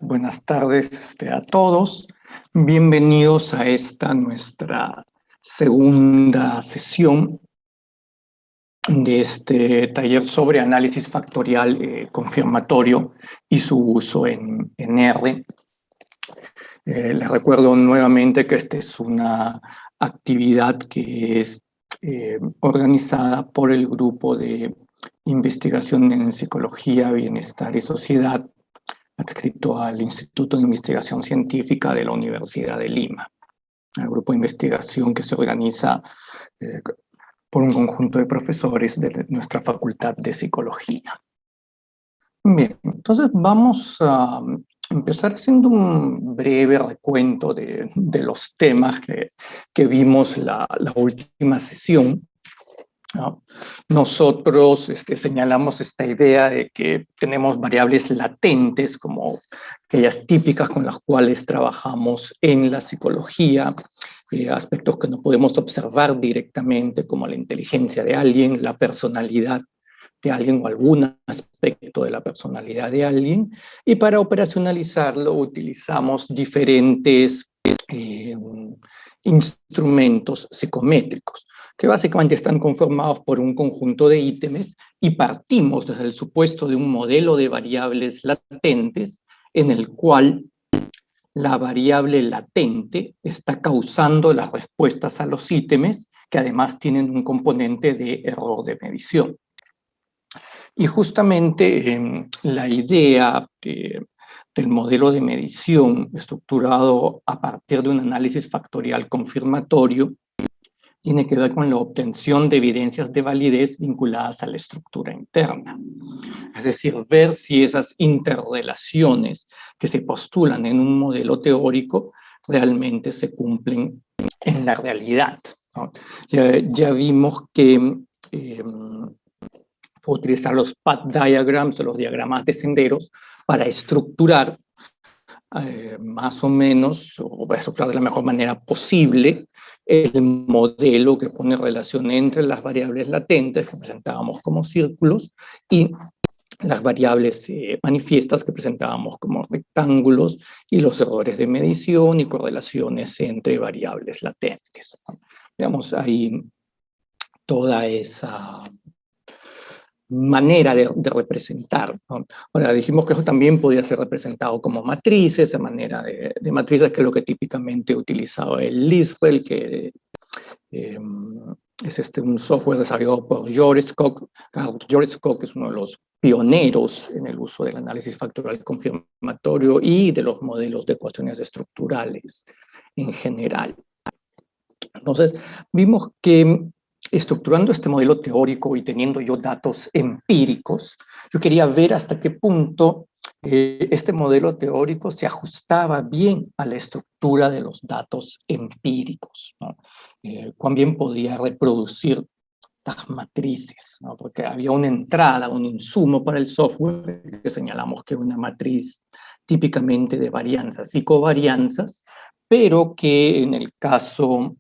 Buenas tardes a todos. Bienvenidos a esta nuestra segunda sesión de este taller sobre análisis factorial confirmatorio y su uso en R. Les recuerdo nuevamente que esta es una actividad que es organizada por el Grupo de Investigación en Psicología, Bienestar y Sociedad, adscrito al Instituto de Investigación Científica de la Universidad de Lima, el grupo de investigación que se organiza por un conjunto de profesores de nuestra Facultad de Psicología. Bien, entonces vamos a empezar haciendo un breve recuento de los temas que vimos la última sesión, ¿no? Nosotros señalamos esta idea de que tenemos variables latentes, como aquellas típicas con las cuales trabajamos en la psicología, aspectos que no podemos observar directamente, como la inteligencia de alguien, la personalidad de alguien o algún aspecto de la personalidad de alguien, y para operacionalizarlo utilizamos diferentes instrumentos psicométricos, que básicamente están conformados por un conjunto de ítems y partimos desde el supuesto de un modelo de variables latentes en el cual la variable latente está causando las respuestas a los ítems que además tienen un componente de error de medición. Y justamente la idea del modelo de medición estructurado a partir de un análisis factorial confirmatorio tiene que ver con la obtención de evidencias de validez vinculadas a la estructura interna. Es decir, ver si esas interrelaciones que se postulan en un modelo teórico realmente se cumplen en la realidad, ¿no? Ya vimos que utilizar los path diagrams o los diagramas de senderos para estructurar más o menos, o para estructurar de la mejor manera posible, el modelo que pone relación entre las variables latentes que presentábamos como círculos y las variables manifiestas que presentábamos como rectángulos, y los errores de medición y correlaciones entre variables latentes. Veamos ahí toda esa manera de representar, ¿no? Ahora, dijimos que eso también podía ser representado como matrices, de manera de matrices, que es lo que típicamente utilizaba el Lisrel, que es un software desarrollado por George Koch. George Koch es uno de los pioneros en el uso del análisis factorial confirmatorio y de los modelos de ecuaciones estructurales en general. Entonces, vimos que estructurando este modelo teórico y teniendo yo datos empíricos, yo quería ver hasta qué punto este modelo teórico se ajustaba bien a la estructura de los datos empíricos, ¿no? Cuán bien podía reproducir las matrices, ¿no? Porque había una entrada, un insumo para el software que señalamos que era una matriz típicamente de varianzas y covarianzas, pero que en el caso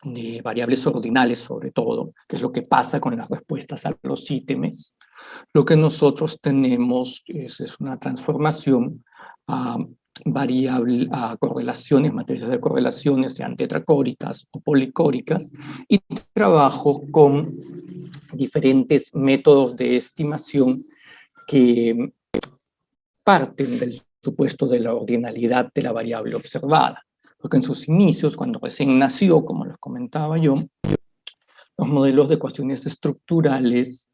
de variables ordinales sobre todo, que es lo que pasa con las respuestas a los ítems, lo que nosotros tenemos es una transformación a a correlaciones, matrices de correlaciones, sean tetracóricas o policóricas, y trabajo con diferentes métodos de estimación que parten del supuesto de la ordinalidad de la variable observada. Porque en sus inicios, cuando recién nació, como les comentaba yo, los modelos de ecuaciones estructurales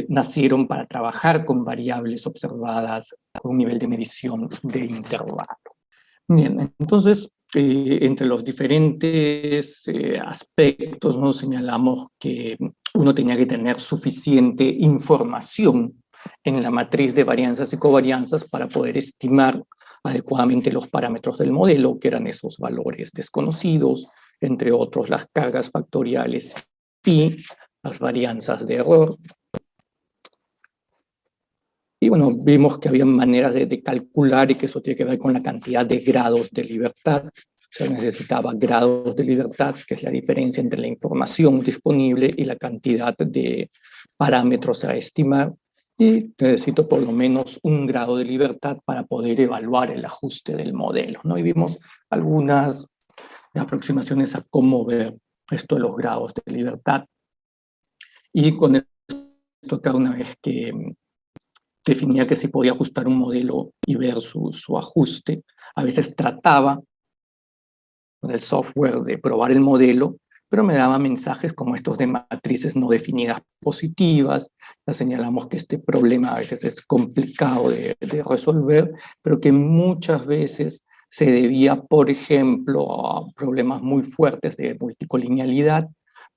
nacieron para trabajar con variables observadas con un nivel de medición de intervalo. Bien, entonces, entre los diferentes aspectos, nos señalamos que uno tenía que tener suficiente información en la matriz de varianzas y covarianzas para poder estimar adecuadamente los parámetros del modelo, que eran esos valores desconocidos, entre otros las cargas factoriales y las varianzas de error. Y bueno, vimos que había maneras de calcular y que eso tiene que ver con la cantidad de grados de libertad. Se necesitaba grados de libertad, que es la diferencia entre la información disponible y la cantidad de parámetros a estimar. y necesito por lo menos un grado de libertad para poder evaluar el ajuste del modelo, ¿no? Y vimos algunas aproximaciones a cómo ver esto de los grados de libertad. Y con esto, cada una vez que definía que se podía ajustar un modelo y ver su ajuste, a veces trataba con el software de probar el modelo, pero me daba mensajes como estos de matrices no definidas positivas. Ya señalamos que este problema a veces es complicado de resolver, pero que muchas veces se debía, por ejemplo, a problemas muy fuertes de multicolinealidad,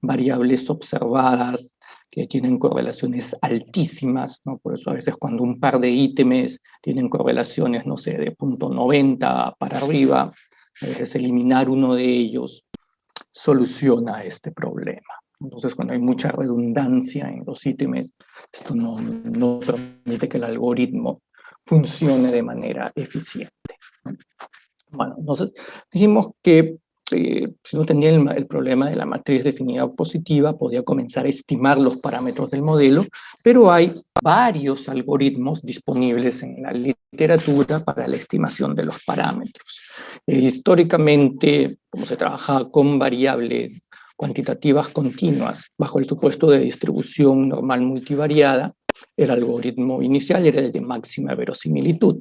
variables observadas que tienen correlaciones altísimas, ¿no? Por eso a veces cuando un par de ítems tienen correlaciones, no sé, de 0.90 para arriba, a veces eliminar uno de ellos soluciona este problema. Entonces, cuando hay mucha redundancia en los ítems, esto no permite que el algoritmo funcione de manera eficiente. Bueno, entonces dijimos que si no tenía el problema de la matriz definida positiva, podía comenzar a estimar los parámetros del modelo, pero hay varios algoritmos disponibles en la literatura para la estimación de los parámetros. Históricamente, como se trabajaba con variables cuantitativas continuas bajo el supuesto de distribución normal multivariada, el algoritmo inicial era el de máxima verosimilitud.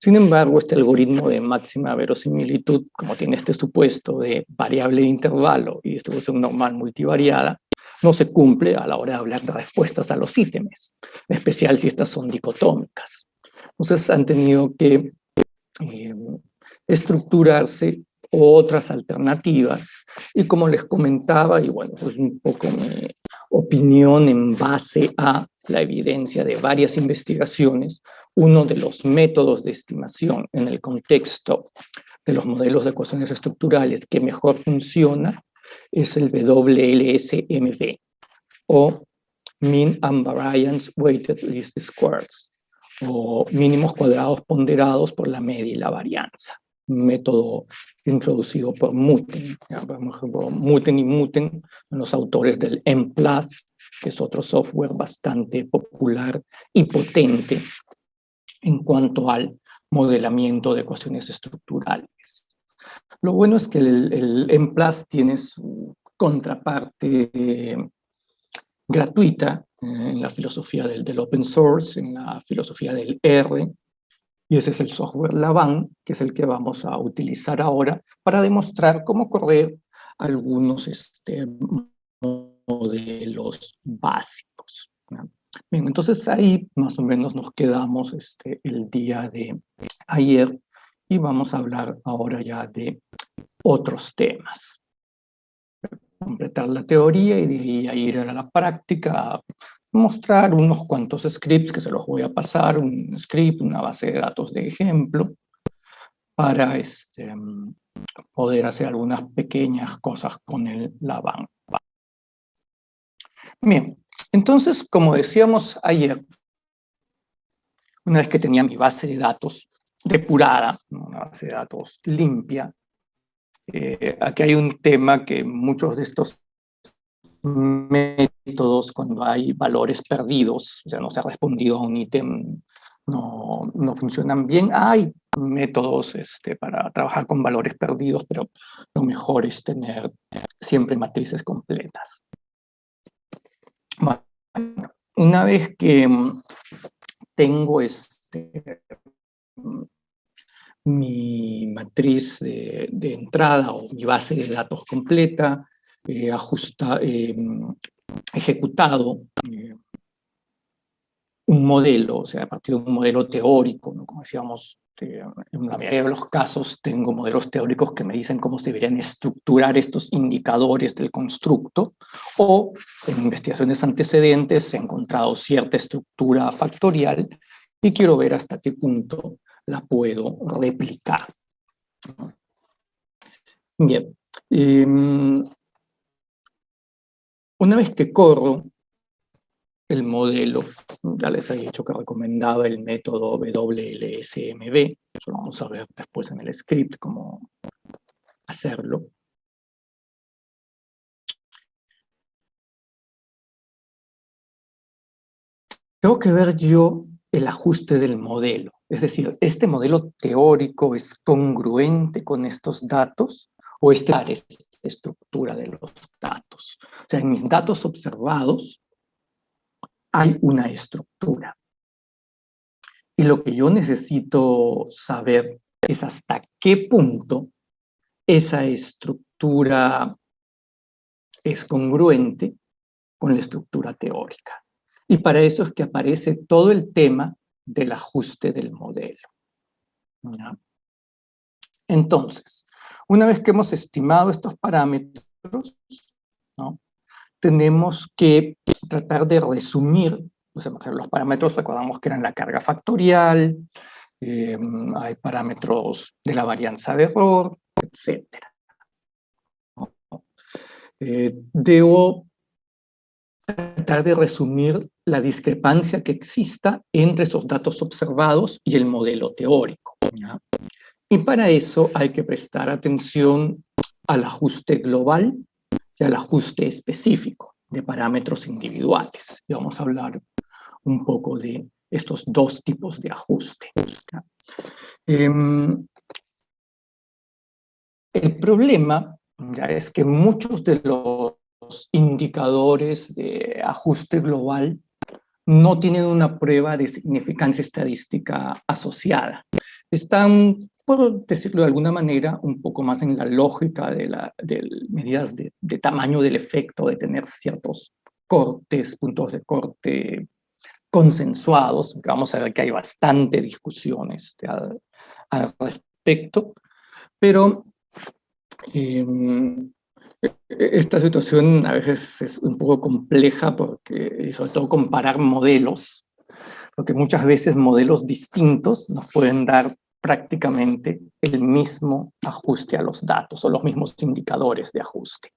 Sin embargo, este algoritmo de máxima verosimilitud, como tiene este supuesto de variable de intervalo y distribución normal multivariada, no se cumple a la hora de hablar de respuestas a los ítems, en especial si estas son dicotómicas. Entonces han tenido que estructurarse otras alternativas y como les comentaba, y bueno, eso es un poco mi opinión en base a la evidencia de varias investigaciones, uno de los métodos de estimación en el contexto de los modelos de ecuaciones estructurales que mejor funciona es el WLSMV o Mean Unvariance Weighted Least Squares o mínimos cuadrados ponderados por la media y la varianza, un método introducido por Muten. Por ejemplo, Muten y Muten son los autores del M+, que es otro software bastante popular y potente en cuanto al modelamiento de ecuaciones estructurales. Lo bueno es que el M+ tiene su contraparte gratuita en la filosofía del open source, en la filosofía del R, y ese es el software Laban, que es el que vamos a utilizar ahora para demostrar cómo correr algunos modelos básicos, ¿no? Bien, entonces ahí más o menos nos quedamos el día de ayer y vamos a hablar ahora ya de otros temas. Completar la teoría y de ahí a ir a la práctica, a mostrar unos cuantos scripts que se los voy a pasar, un script, una base de datos de ejemplo, para poder hacer algunas pequeñas cosas con el Laban. Bien, entonces, como decíamos ayer, una vez que tenía mi base de datos depurada, una base de datos limpia, aquí hay un tema que muchos de estos métodos, cuando hay valores perdidos, o sea, no se ha respondido a un ítem, no funcionan bien. Hay métodos para trabajar con valores perdidos, pero lo mejor es tener siempre matrices completas. Bueno, una vez que tengo mi matriz de entrada o mi base de datos completa, ejecutado un modelo, o sea, a partir de un modelo teórico, ¿no? Como decíamos, en la mayoría de los casos tengo modelos teóricos que me dicen cómo se deberían estructurar estos indicadores del constructo, o en investigaciones antecedentes he encontrado cierta estructura factorial y quiero ver hasta qué punto la puedo replicar. Bien, una vez que corro el modelo, ya les había dicho que recomendaba el método WLSMV, eso lo vamos a ver después en el script cómo hacerlo. tengo que ver yo el ajuste del modelo. Es decir, ¿este modelo teórico es congruente con estos datos o esta estructura de los datos? O sea, en mis datos observados hay una estructura. Y lo que yo necesito saber es hasta qué punto esa estructura es congruente con la estructura teórica. Y para eso es que aparece todo el tema del ajuste del modelo. ¿Ya? Entonces, una vez que hemos estimado estos parámetros, ¿no?, tenemos que tratar de resumir, o sea, los parámetros recordamos que eran la carga factorial, hay parámetros de la varianza de error, etc. Debo tratar de resumir la discrepancia que exista entre esos datos observados y el modelo teórico, ¿ya? Y para eso hay que prestar atención al ajuste global y al ajuste específico de parámetros individuales. Y vamos a hablar un poco de estos dos tipos de ajuste. El problema ya es que muchos de los indicadores de ajuste global no tienen una prueba de significancia estadística asociada. Están, por decirlo de alguna manera, un poco más en la lógica de medidas de tamaño del efecto, de tener ciertos cortes, puntos de corte consensuados, que vamos a ver que hay bastante discusión al respecto, pero esta situación a veces es un poco compleja porque, sobre todo, comparar modelos, porque muchas veces modelos distintos nos pueden dar prácticamente el mismo ajuste a los datos o los mismos indicadores de ajuste.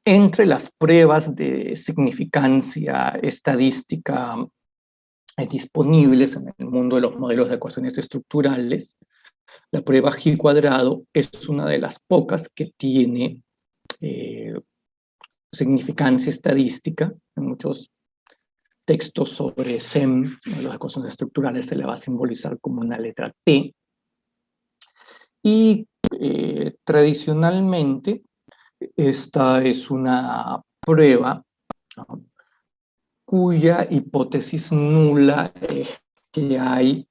Entre las pruebas de significancia estadística disponibles en el mundo de los modelos de ecuaciones estructurales, la prueba G cuadrado es una de las pocas que tiene significancia estadística. En muchos textos sobre SEM, las ecuaciones estructurales, se le va a simbolizar como una letra T. Y tradicionalmente, esta es una prueba, ¿no?, cuya hipótesis nula es que hay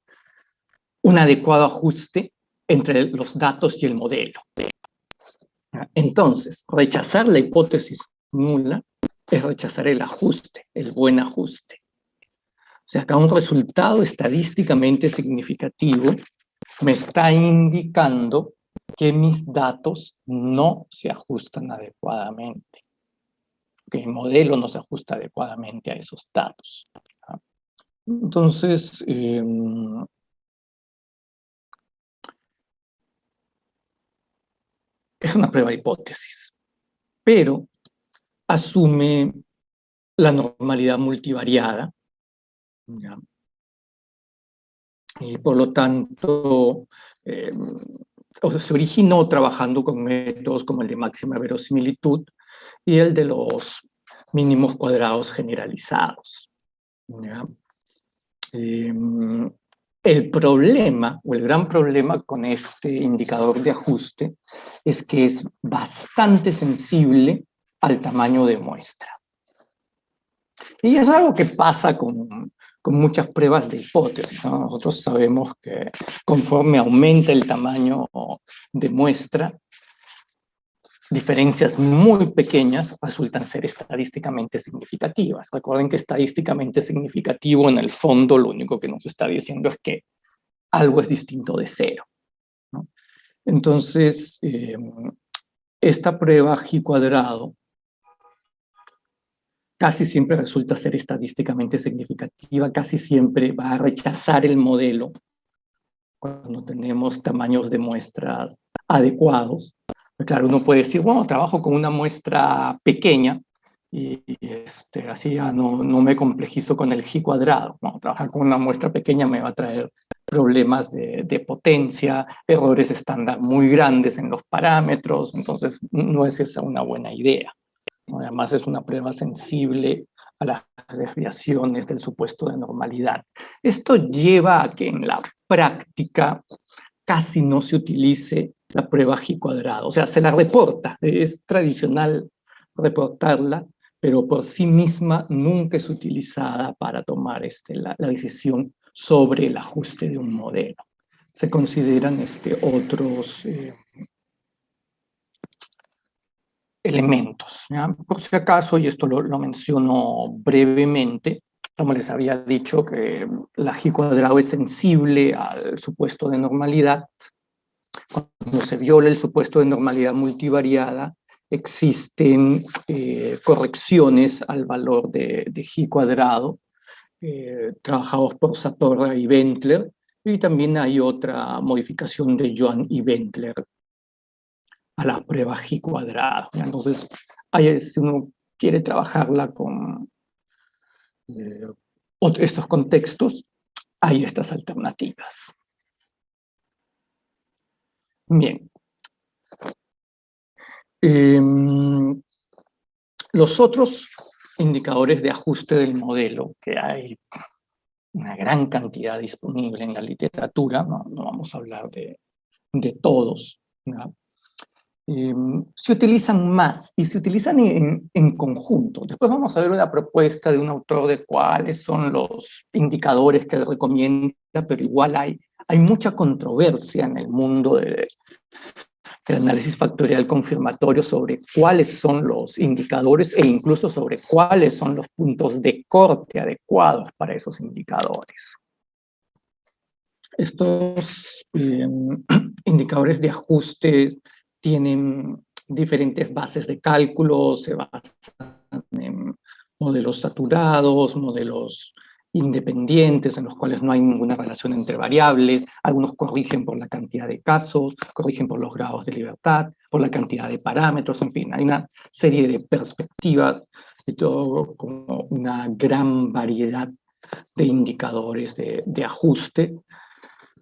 un adecuado ajuste entre los datos y el modelo. Entonces, rechazar la hipótesis nula es rechazar el ajuste, el buen ajuste. O sea, acá un resultado estadísticamente significativo me está indicando que mis datos no se ajustan adecuadamente, que mi modelo no se ajusta adecuadamente a esos datos. Entonces, es una prueba de hipótesis, pero asume la normalidad multivariada, ¿ya?, y por lo tanto, o sea, se originó trabajando con métodos como el de máxima verosimilitud y el de los mínimos cuadrados generalizados, ¿ya? El problema, o el gran problema con este indicador de ajuste, es que es bastante sensible al tamaño de muestra. Y es algo que pasa con muchas pruebas de hipótesis, ¿no? Nosotros sabemos que conforme aumenta el tamaño de muestra, diferencias muy pequeñas resultan ser estadísticamente significativas. Recuerden que estadísticamente significativo, en el fondo, lo único que nos está diciendo es que algo es distinto de cero, ¿no? Entonces, esta prueba G cuadrado casi siempre resulta ser estadísticamente significativa, casi siempre va a rechazar el modelo cuando tenemos tamaños de muestras adecuados. Claro, uno puede decir, bueno, trabajo con una muestra pequeña y así ya no me complejizo con el G cuadrado. No, trabajar con una muestra pequeña me va a traer problemas de potencia, errores estándar muy grandes en los parámetros, entonces no es esa una buena idea. Además, es una prueba sensible a las desviaciones del supuesto de normalidad. Esto lleva a que en la práctica casi no se utilice la prueba G cuadrado, o sea, se la reporta, es tradicional reportarla, pero por sí misma nunca es utilizada para tomar la decisión sobre el ajuste de un modelo. Se consideran otros elementos, ¿ya? Por si acaso, y esto lo menciono brevemente, como les había dicho, que la G cuadrado es sensible al supuesto de normalidad. Cuando se viola el supuesto de normalidad multivariada, existen correcciones al valor de G cuadrado, trabajados por Satorra y Ventler, y también hay otra modificación de Joan y Ventler a la prueba G cuadrado. Entonces, si uno quiere trabajarla con estos contextos, hay estas alternativas. Bien. Los otros indicadores de ajuste del modelo, que hay una gran cantidad disponible en la literatura, no vamos a hablar de todos, ¿no? Se utilizan más y se utilizan en conjunto. Después vamos a ver una propuesta de un autor de cuáles son los indicadores que él recomienda, pero igual hay mucha controversia en el mundo del análisis factorial confirmatorio sobre cuáles son los indicadores e incluso sobre cuáles son los puntos de corte adecuados para esos indicadores. Estos indicadores de ajuste tienen diferentes bases de cálculo, se basan en modelos saturados, modelos independientes en los cuales no hay ninguna relación entre variables, algunos corrigen por la cantidad de casos, corrigen por los grados de libertad, por la cantidad de parámetros, en fin, hay una serie de perspectivas y todo como una gran variedad de indicadores de ajuste,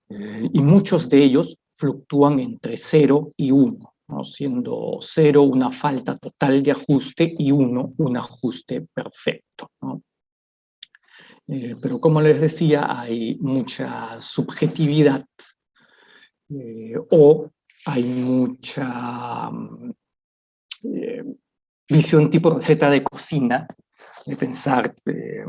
y muchos de ellos fluctúan entre 0 y 1, ¿no? Siendo 0 una falta total de ajuste y 1 un ajuste perfecto, ¿no? Pero como les decía, hay mucha subjetividad o hay mucha visión tipo receta de cocina, de pensar que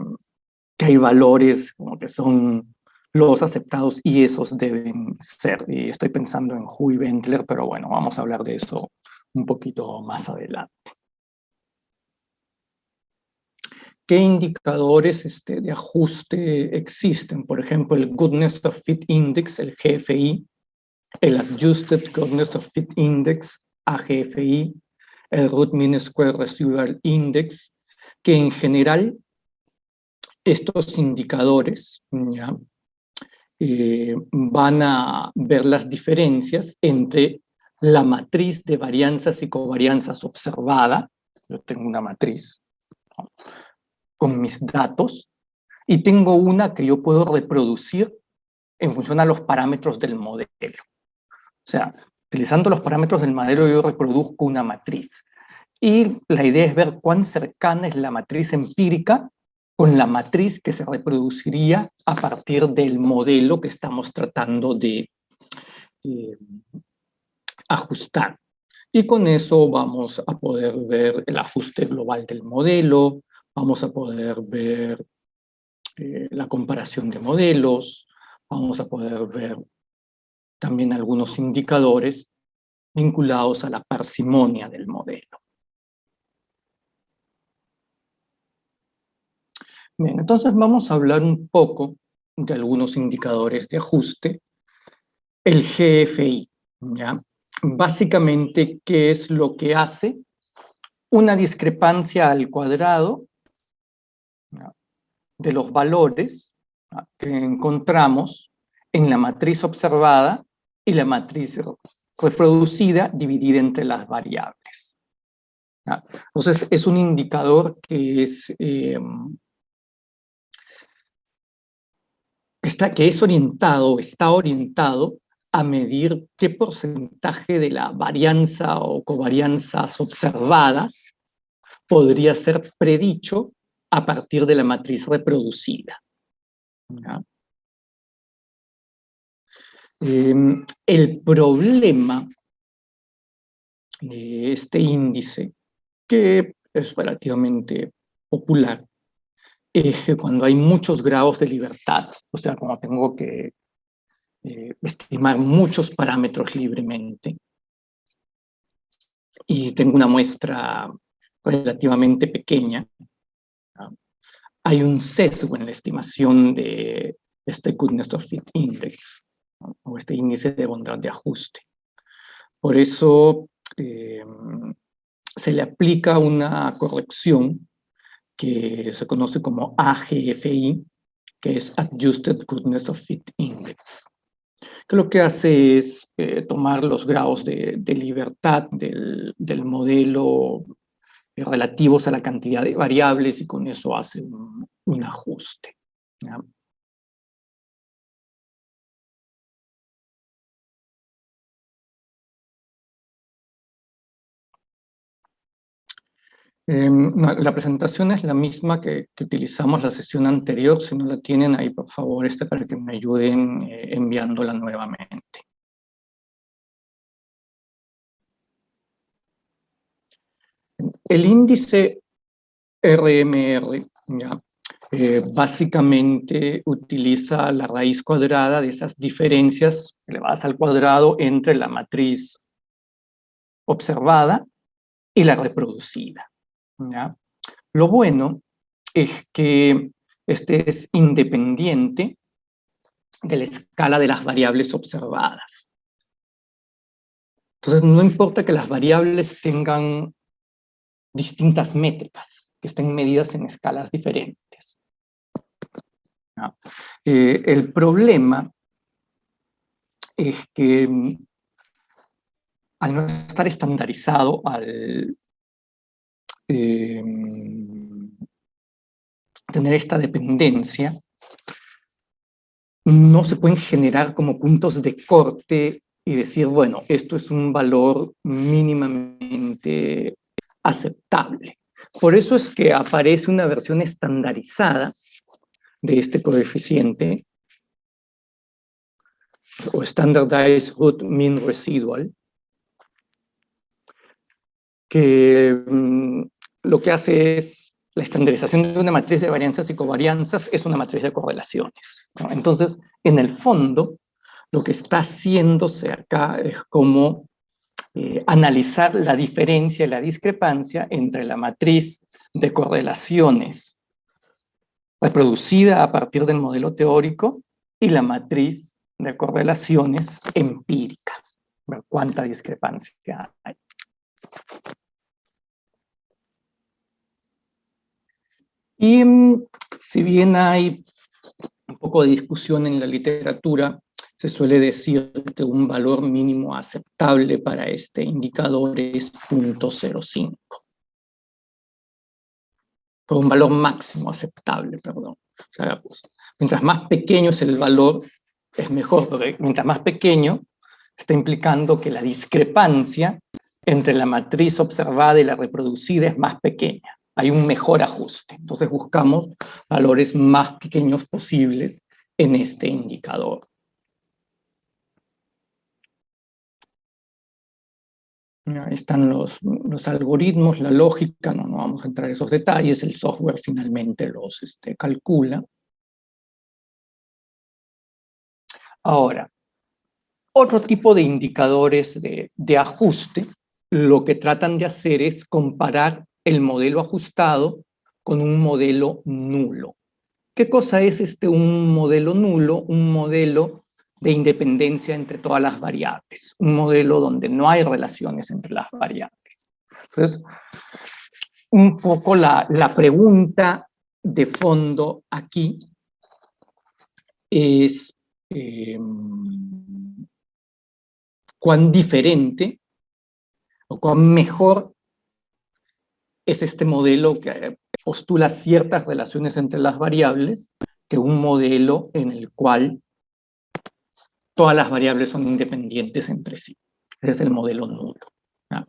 hay valores como que son los aceptados y esos deben ser. Y estoy pensando en Hu y Ventler, pero bueno, vamos a hablar de eso un poquito más adelante. ¿Qué indicadores de ajuste existen? Por ejemplo, el Goodness of Fit Index, el GFI, el Adjusted Goodness of Fit Index, AGFI, el Root Mean Square Residual Index, que en general estos indicadores, ¿ya? Van a ver las diferencias entre la matriz de varianzas y covarianzas observada. Yo tengo una matriz, ¿no?, con mis datos, y tengo una que yo puedo reproducir en función a los parámetros del modelo. O sea, utilizando los parámetros del modelo yo reproduzco una matriz. Y la idea es ver cuán cercana es la matriz empírica con la matriz que se reproduciría a partir del modelo que estamos tratando de ajustar. Y con eso vamos a poder ver el ajuste global del modelo, vamos a poder ver la comparación de modelos, vamos a poder ver también algunos indicadores vinculados a la parsimonia del modelo. Bien, entonces vamos a hablar un poco de algunos indicadores de ajuste. El GFI, ¿ya? Básicamente, ¿qué es lo que hace? Una discrepancia al cuadrado, ¿ya?, de los valores, ¿ya?, que encontramos en la matriz observada y la matriz reproducida dividida entre las variables, ¿ya? Entonces, es un indicador que está orientado a medir qué porcentaje de la varianza o covarianzas observadas podría ser predicho a partir de la matriz reproducida. ¿Ya? El problema de este índice, que es relativamente popular, es que cuando hay muchos grados de libertad, o sea, cuando tengo que estimar muchos parámetros libremente, y tengo una muestra relativamente pequeña, ¿no? Hay un sesgo en la estimación de este Goodness of Fit Index, ¿no? O este índice de bondad de ajuste. Por eso se le aplica una corrección que se conoce como AGFI, que es Adjusted Goodness of Fit Index, que lo que hace es tomar los grados de libertad del modelo relativos a la cantidad de variables y con eso hace un ajuste, ¿ya? No, la presentación es la misma que utilizamos la sesión anterior. Si no la tienen ahí, por favor, para que me ayuden enviándola nuevamente. El índice RMR, ¿ya? Básicamente utiliza la raíz cuadrada de esas diferencias elevadas al cuadrado entre la matriz observada y la reproducida, ¿ya? Lo bueno es que este es independiente de la escala de las variables observadas. Entonces, no importa que las variables tengan distintas métricas, que estén medidas en escalas diferentes, ¿no? El problema es que al no estar estandarizado, al tener esta dependencia, no se pueden generar como puntos de corte y decir, bueno, esto es un valor mínimamente aceptable. Por eso es que aparece una versión estandarizada de este coeficiente, o Standardized Root Mean Residual, que lo que hace es la estandarización de una matriz de varianzas y covarianzas es una matriz de correlaciones, ¿no? Entonces, en el fondo, lo que está haciéndose acá es como analizar la diferencia y la discrepancia entre la matriz de correlaciones reproducida a partir del modelo teórico y la matriz de correlaciones empírica. Ver cuánta discrepancia hay. Y si bien hay un poco de discusión en la literatura, se suele decir que un valor mínimo aceptable para este indicador es 0.05. Pero un valor máximo aceptable, perdón. O sea, pues, mientras más pequeño es el valor, es mejor, porque mientras más pequeño, está implicando que la discrepancia entre la matriz observada y la reproducida es más pequeña. Hay un mejor ajuste. Entonces buscamos valores más pequeños posibles en este indicador. Ahí están los algoritmos, la lógica, no vamos a entrar en esos detalles, el software finalmente los calcula. Ahora, otro tipo de indicadores de ajuste, lo que tratan de hacer es comparar el modelo ajustado con un modelo nulo. ¿Qué cosa es un modelo nulo? Un modelo de independencia entre todas las variables, un modelo donde no hay relaciones entre las variables. Entonces, un poco la pregunta de fondo aquí es cuán diferente o cuán mejor es este modelo que postula ciertas relaciones entre las variables que un modelo en el cual todas las variables son independientes entre sí. Ese es el modelo nulo, ¿no?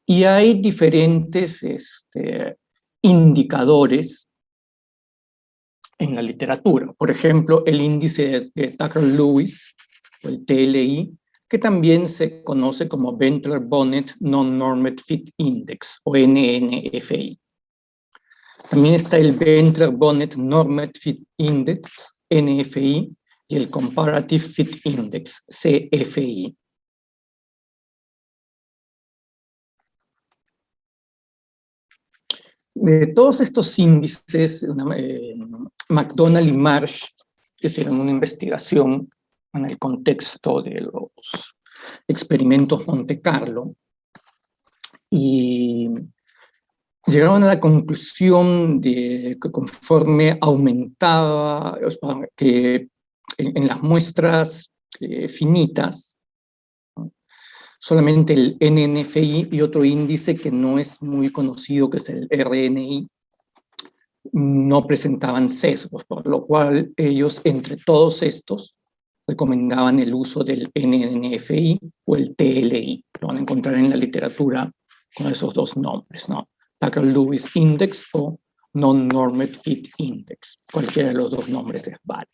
Y hay diferentes indicadores en la literatura. Por ejemplo, el índice de Tucker-Lewis, o el TLI, que también se conoce como Ventler-Bonnet Non-Normed Fit Index, o NNFI. También está el Ventler-Bonnet Normed Fit Index, NFI, y el Comparative Fit Index, CFI. De todos estos índices, McDonald y Marsh hicieron una investigación en el contexto de los experimentos Monte Carlo y llegaron a la conclusión de que conforme aumentaba, que en las muestras finitas, solamente el NNFI y otro índice que no es muy conocido, que es el RNI, no presentaban sesgos, por lo cual ellos, entre todos estos, recomendaban el uso del NNFI o el TLI. Lo van a encontrar en la literatura con esos dos nombres, ¿no? Tucker-Lewis Index o Non-Normed Fit Index. Cualquiera de los dos nombres es válido.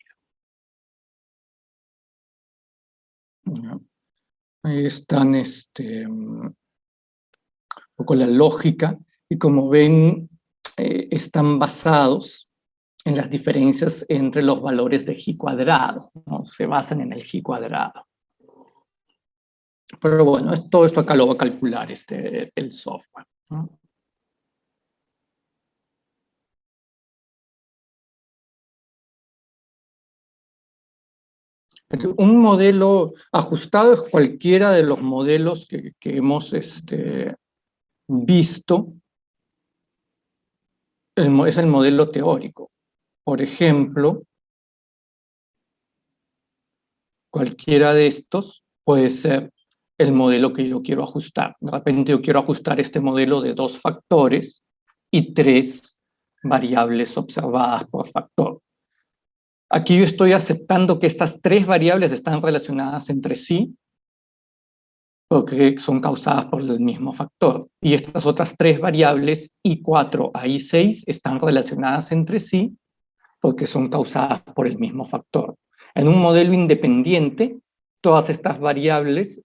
¿No? Ahí están un poco la lógica, y como ven, están basados en las diferencias entre los valores de G cuadrado, ¿no? Se basan en el G cuadrado. Pero bueno, todo esto acá lo va a calcular el software, ¿no? Un modelo ajustado es cualquiera de los modelos que hemos visto, es el modelo teórico. Por ejemplo, cualquiera de estos puede ser el modelo que yo quiero ajustar. De repente yo quiero ajustar este modelo de 2 factores y 3 variables observadas por factor. Aquí yo estoy aceptando que estas 3 variables están relacionadas entre sí porque son causadas por el mismo factor. Y estas otras 3 variables, I4 a I6, están relacionadas entre sí porque son causadas por el mismo factor. En un modelo independiente, todas estas variables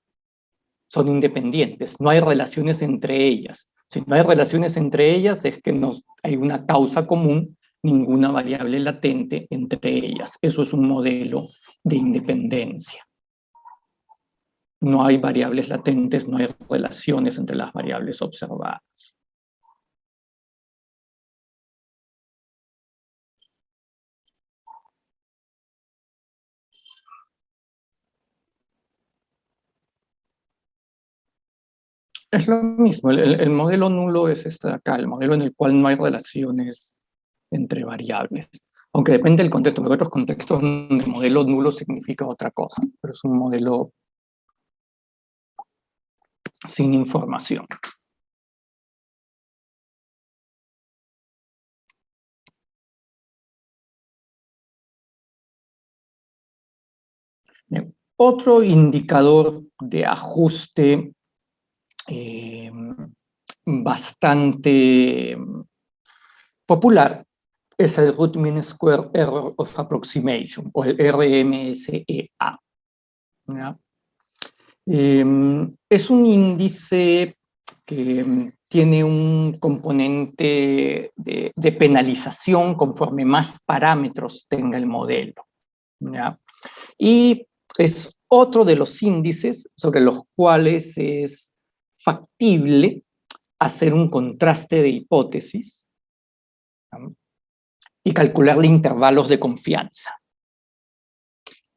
son independientes, no hay relaciones entre ellas. Si no hay relaciones entre ellas, es que no hay una causa común, ninguna variable latente entre ellas. Eso es un modelo de independencia. No hay variables latentes, no hay relaciones entre las variables observadas. Es lo mismo, el modelo nulo es este de acá, el modelo en el cual no hay relaciones entre variables. Aunque depende del contexto, porque en otros contextos el modelo nulo significa otra cosa, pero es un modelo sin información. Bien. Otro indicador de ajuste bastante popular es el Root Mean Square Error of Approximation, o el RMSEA. ¿Ya? Es un índice que tiene un componente de penalización conforme más parámetros tenga el modelo, ¿ya? Y es otro de los índices sobre los cuales es factible hacer un contraste de hipótesis, ¿no? Y calcularle intervalos de confianza.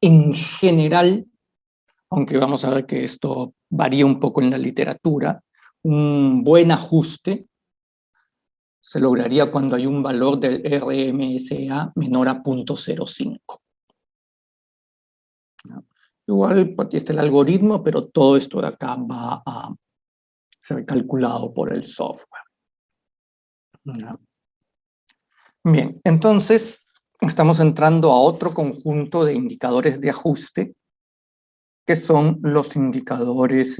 En general, aunque vamos a ver que esto varía un poco en la literatura, un buen ajuste se lograría cuando hay un valor del RMSA menor a 0.05. ¿No? Igual aquí está el algoritmo, pero todo esto de acá va a ser calculado por el software. ¿No? Bien, entonces estamos entrando a otro conjunto de indicadores de ajuste, que son los indicadores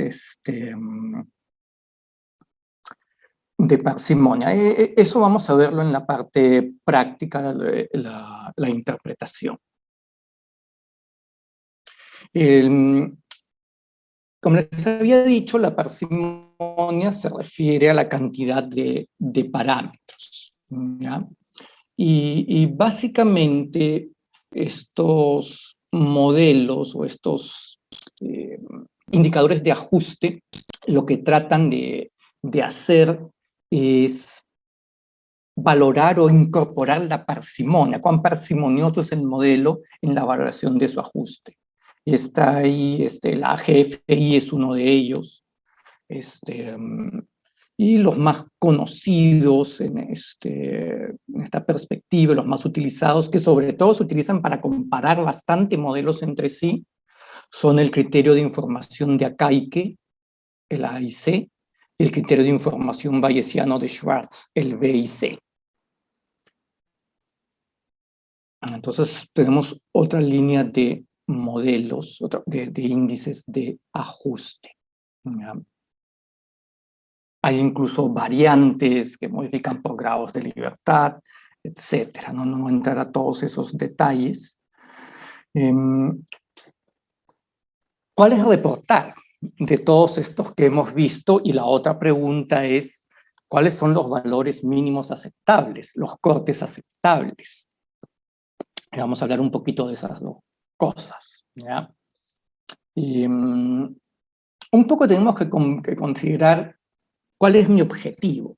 de parsimonia. Eso vamos a verlo en la parte práctica, la interpretación. Como les había dicho, la parsimonia se refiere a la cantidad de parámetros, ¿ya? Y básicamente estos modelos o estos indicadores de ajuste lo que tratan de hacer es valorar o incorporar la parsimonia, cuán parsimonioso es el modelo en la valoración de su ajuste. Está ahí, la GFI es uno de ellos, y los más conocidos en esta perspectiva, los más utilizados, que sobre todo se utilizan para comparar bastante modelos entre sí, son el criterio de información de Akaike, el AIC, y el criterio de información bayesiano de Schwartz, el BIC. Entonces tenemos otra línea de modelos, de índices de ajuste. ¿Ya? Hay incluso variantes que modifican por grados de libertad, etcétera. No voy a entrar a todos esos detalles. ¿Cuál es reportar de todos estos que hemos visto? Y la otra pregunta es, ¿cuáles son los valores mínimos aceptables, los cortes aceptables? Y vamos a hablar un poquito de esas dos cosas, ¿ya? Y, un poco tenemos que considerar cuál es mi objetivo.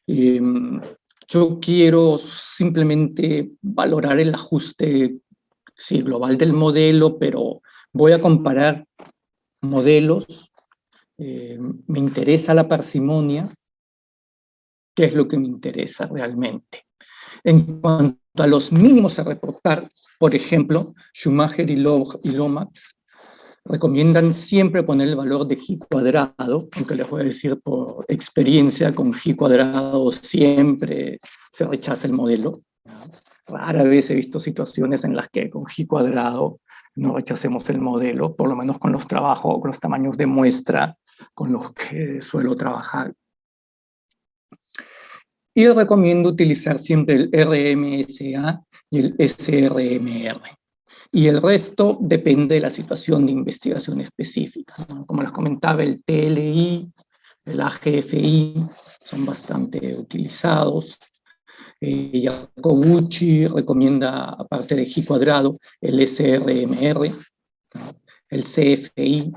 Yo quiero simplemente valorar el ajuste, sí, global del modelo, pero voy a comparar modelos. Me interesa la parsimonia. ¿Qué es lo que me interesa realmente? En cuanto a los mínimos a reportar, por ejemplo, Schumacher y Lomax recomiendan siempre poner el valor de G cuadrado, aunque les voy a decir por experiencia, con G cuadrado siempre se rechaza el modelo. Rara vez he visto situaciones en las que con G cuadrado no rechacemos el modelo, por lo menos con los trabajos, con los tamaños de muestra con los que suelo trabajar. Y recomiendo utilizar siempre el RMSA y el SRMR. Y el resto depende de la situación de investigación específica, ¿no? Como les comentaba, el TLI, el AGFI son bastante utilizados. Yacobucci recomienda, aparte de G cuadrado, el SRMR, ¿no? El CFI.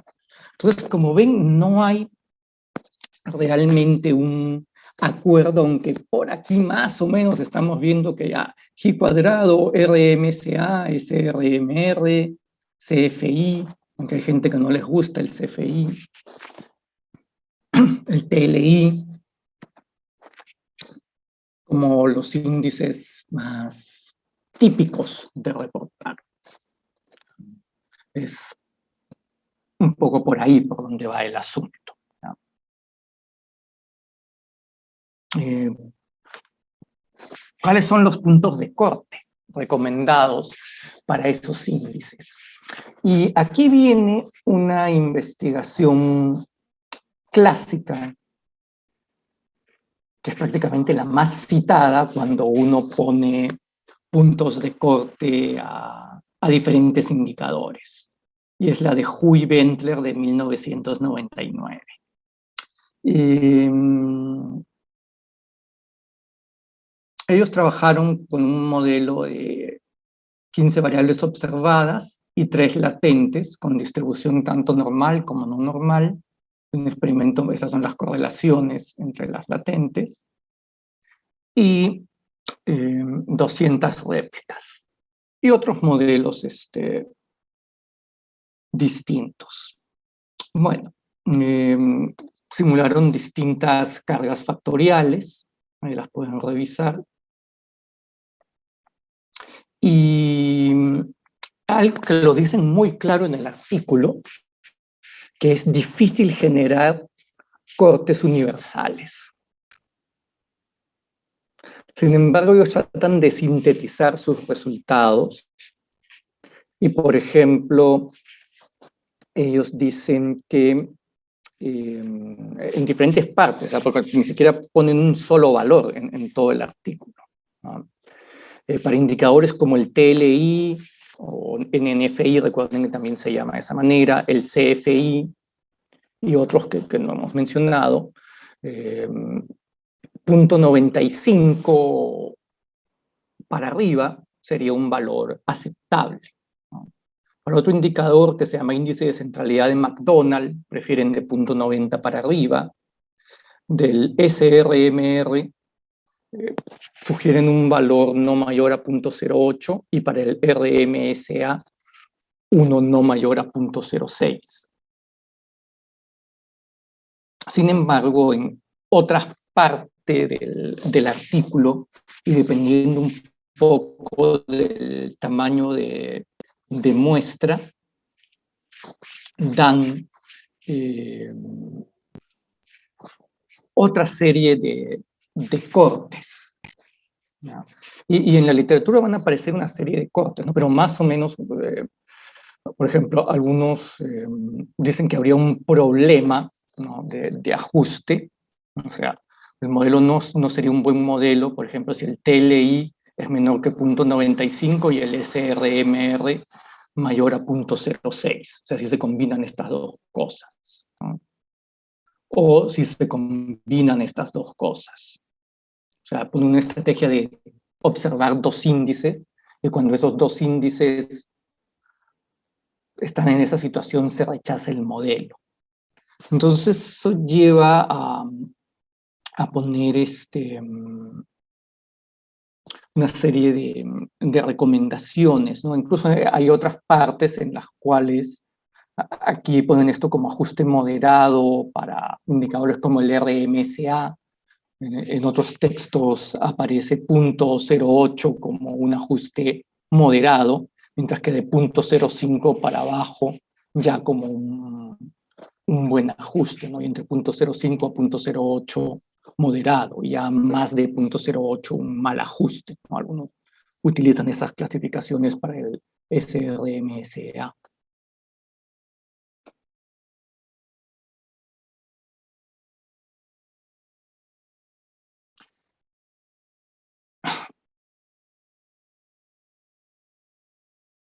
Entonces, como ven, no hay realmente un acuerdo, aunque por aquí más o menos estamos viendo que ya G cuadrado, RMSA, SRMR, CFI, aunque hay gente que no les gusta el CFI, el TLI, como los índices más típicos de reportar. Es un poco por ahí por donde va el asunto, ¿no? ¿Cuáles son los puntos de corte recomendados para esos índices? Y aquí viene una investigación clásica, que es prácticamente la más citada cuando uno pone puntos de corte a diferentes indicadores. Y es la de Huy-Bentler de 1999. Ellos trabajaron con un modelo de 15 variables observadas y 3 latentes, con distribución tanto normal como no normal. Un experimento, esas son las correlaciones entre las latentes. Y 200 réplicas. Y otros modelos distintos. Bueno, simularon distintas cargas factoriales, ahí las pueden revisar. Y algo que lo dicen muy claro en el artículo, que es difícil generar cortes universales. Sin embargo, ellos tratan de sintetizar sus resultados y, por ejemplo, ellos dicen que en diferentes partes, porque ni siquiera ponen un solo valor en todo el artículo, ¿no? Para indicadores como el TLI o NNFI, recuerden que también se llama de esa manera, el CFI y otros que no hemos mencionado, punto 95 para arriba sería un valor aceptable, ¿no? Para otro indicador que se llama índice de centralidad de McDonald, prefieren de punto 90 para arriba. Del SRMR, sugieren un valor no mayor a 0.08 y para el RMSA uno no mayor a 0.06. Sin embargo, en otras partes del artículo, y dependiendo un poco del tamaño de muestra, dan otra serie de cortes, ¿no? Y en la literatura van a aparecer una serie de cortes, ¿no? Pero más o menos, por ejemplo, algunos dicen que habría un problema, ¿no?, de ajuste, o sea, el modelo no sería un buen modelo, por ejemplo, si el TLI es menor que 0.95 y el SRMR mayor a 0.06, o sea, si se combinan estas dos cosas, ¿no? O si se combinan estas dos cosas. O sea, por una estrategia de observar dos índices, y cuando esos dos índices están en esa situación se rechaza el modelo. Entonces eso lleva a poner una serie de recomendaciones, ¿no? Incluso hay otras partes en las cuales aquí ponen esto como ajuste moderado para indicadores como el RMSA. En otros textos aparece 0.08 como un ajuste moderado, mientras que de 0.05 para abajo ya como un buen ajuste, ¿no? Y entre 0.05 a 0.08 moderado, ya más de 0.08 un mal ajuste, ¿no? Algunos utilizan esas clasificaciones para el SRMSA.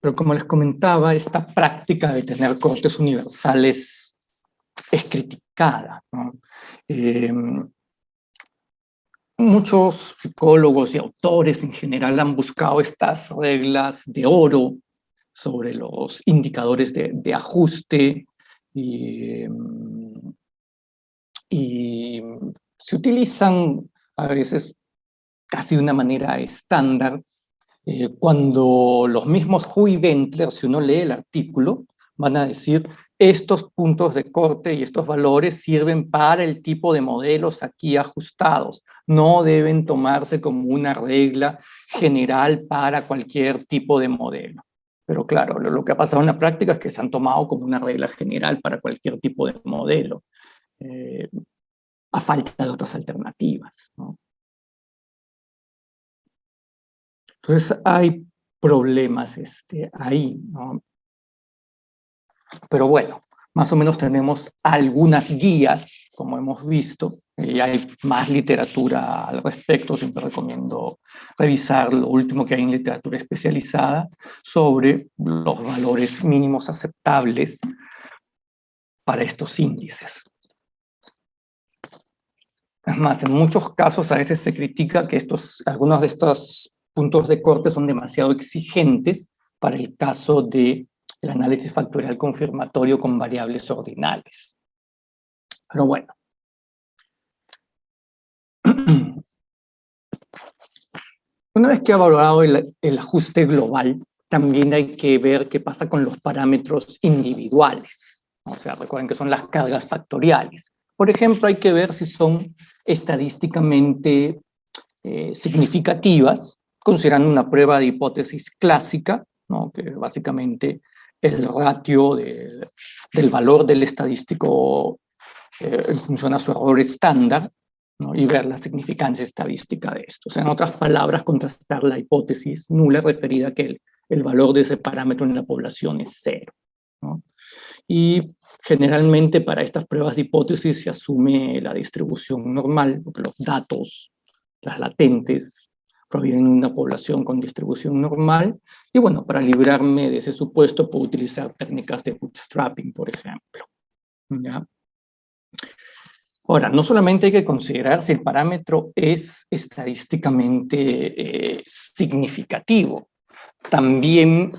Pero como les comentaba, esta práctica de tener cortes universales es criticada, ¿no? Muchos psicólogos y autores en general han buscado estas reglas de oro sobre los indicadores de ajuste y se utilizan a veces casi de una manera estándar. Cuando los mismos Hu y Ventler, si uno lee el artículo, van a decir, estos puntos de corte y estos valores sirven para el tipo de modelos aquí ajustados, no deben tomarse como una regla general para cualquier tipo de modelo. Pero claro, lo que ha pasado en la práctica es que se han tomado como una regla general para cualquier tipo de modelo, a falta de otras alternativas, ¿no? Entonces hay problemas ahí, ¿no? Pero bueno, más o menos tenemos algunas guías, como hemos visto, y hay más literatura al respecto. Siempre recomiendo revisar lo último que hay en literatura especializada sobre los valores mínimos aceptables para estos índices. Es más, en muchos casos a veces se critica que algunos de estos puntos de corte son demasiado exigentes para el caso del análisis factorial confirmatorio con variables ordinales. Pero bueno. Una vez que ha valorado el ajuste global, también hay que ver qué pasa con los parámetros individuales. O sea, recuerden que son las cargas factoriales. Por ejemplo, hay que ver si son estadísticamente significativas, considerando una prueba de hipótesis clásica, ¿no?, que básicamente el ratio del valor del estadístico en función a su error estándar, ¿no?, y ver la significancia estadística de esto. O sea, en otras palabras, contrastar la hipótesis nula referida a que el valor de ese parámetro en la población es cero, ¿no? y generalmente para estas pruebas de hipótesis se asume la distribución normal, porque los datos, las latentes, provienen de una población con distribución normal, y bueno, para librarme de ese supuesto puedo utilizar técnicas de bootstrapping, por ejemplo. ¿Ya? Ahora, no solamente hay que considerar si el parámetro es estadísticamente significativo, también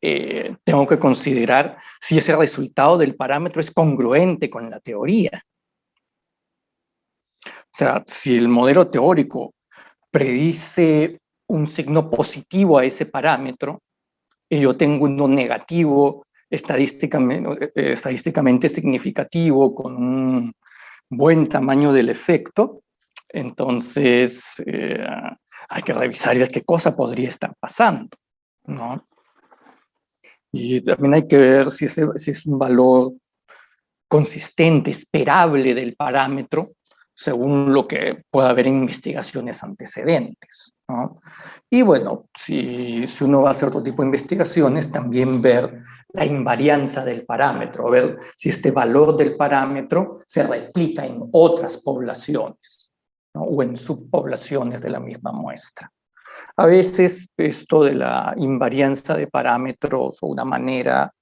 tengo que considerar si ese resultado del parámetro es congruente con la teoría. O sea, si el modelo teórico predice un signo positivo a ese parámetro y yo tengo uno negativo estadísticamente significativo con un buen tamaño del efecto, entonces hay que revisar qué cosa podría estar pasando, ¿no? Y también hay que ver si es un valor consistente, esperable del parámetro, según lo que pueda haber en investigaciones antecedentes, ¿no? Y bueno, si uno va a hacer otro tipo de investigaciones, también ver la invarianza del parámetro, ver si este valor del parámetro se replica en otras poblaciones, ¿no? O en subpoblaciones de la misma muestra. A veces esto de la invarianza de parámetros o una manera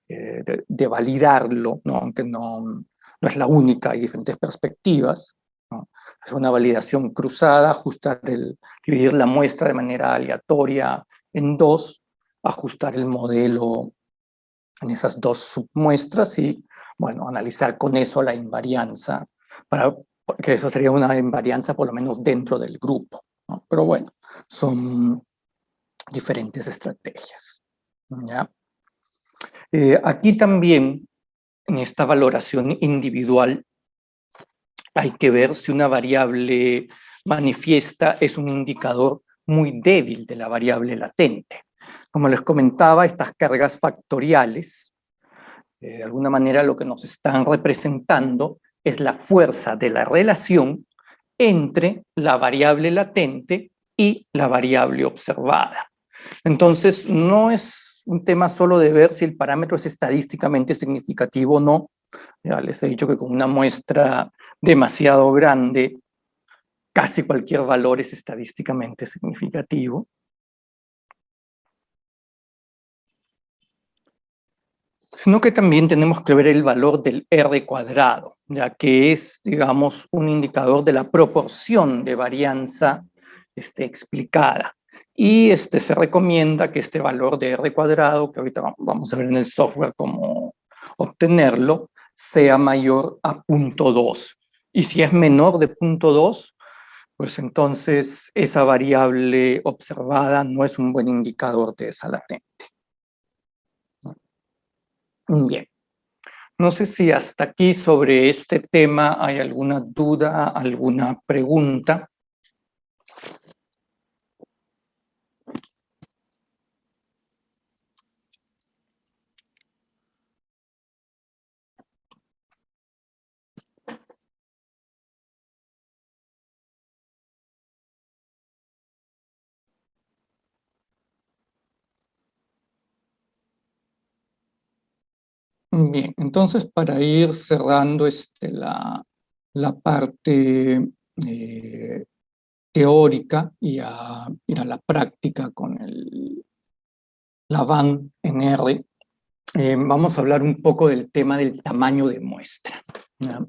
de validarlo, ¿no? Aunque no es la única, hay diferentes perspectivas, ¿no? Es una validación cruzada, dividir la muestra de manera aleatoria en dos, ajustar el modelo en esas dos submuestras y, bueno, analizar con eso la invarianza, porque eso sería una invarianza por lo menos dentro del grupo, ¿no? Pero bueno, son diferentes estrategias, ¿ya? Aquí también, en esta valoración individual, hay que ver si una variable manifiesta es un indicador muy débil de la variable latente. Como les comentaba, estas cargas factoriales, de alguna manera lo que nos están representando es la fuerza de la relación entre la variable latente y la variable observada. Entonces, no es un tema solo de ver si el parámetro es estadísticamente significativo o no. Ya les he dicho que con una muestra demasiado grande, casi cualquier valor es estadísticamente significativo. Sino que también tenemos que ver el valor del R cuadrado, ya que es, digamos, un indicador de la proporción de varianza explicada. Y se recomienda que este valor de R cuadrado, que ahorita vamos a ver en el software cómo obtenerlo, sea mayor a 0.2. Y si es menor de 0.2, pues entonces esa variable observada no es un buen indicador de esa latente. Bien. No sé si hasta aquí sobre este tema hay alguna duda, alguna pregunta. Bien, entonces para ir cerrando la parte teórica y a ir a la práctica con la VAN en R, vamos a hablar un poco del tema del tamaño de muestra, ¿ya?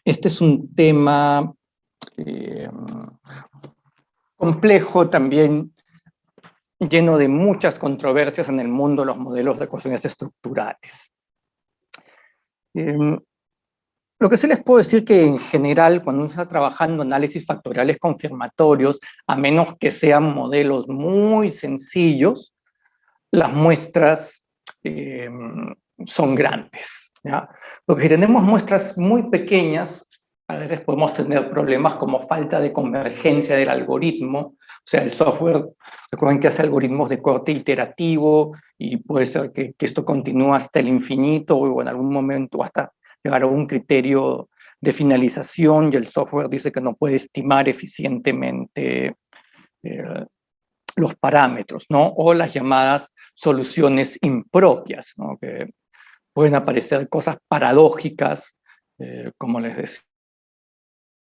Este es un tema complejo también, lleno de muchas controversias en el mundo de los modelos de ecuaciones estructurales. Lo que sí les puedo decir que en general, cuando uno está trabajando análisis factoriales confirmatorios, a menos que sean modelos muy sencillos, las muestras son grandes, ¿ya? Porque si tenemos muestras muy pequeñas, a veces podemos tener problemas como falta de convergencia del algoritmo. O sea, el software, recuerden que hace algoritmos de corte iterativo y puede ser que esto continúe hasta el infinito o en algún momento hasta llegar a un criterio de finalización y el software dice que no puede estimar eficientemente los parámetros, ¿no? O las llamadas soluciones impropias, ¿no? Que pueden aparecer cosas paradójicas, como les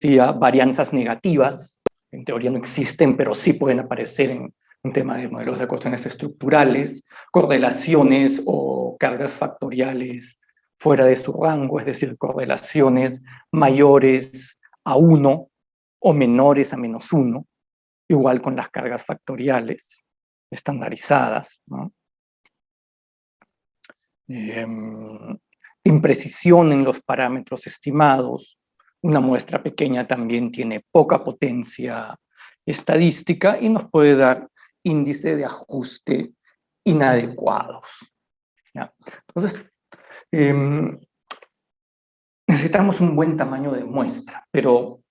decía, varianzas negativas, en teoría no existen, pero sí pueden aparecer en un tema de modelos de ecuaciones estructurales, correlaciones o cargas factoriales fuera de su rango, es decir, correlaciones mayores a 1 o menores a -1, igual con las cargas factoriales estandarizadas, ¿no? Imprecisión en los parámetros estimados. Una muestra pequeña también tiene poca potencia estadística y nos puede dar índice de ajuste inadecuados, ¿ya? Entonces, necesitamos un buen tamaño de muestra, pero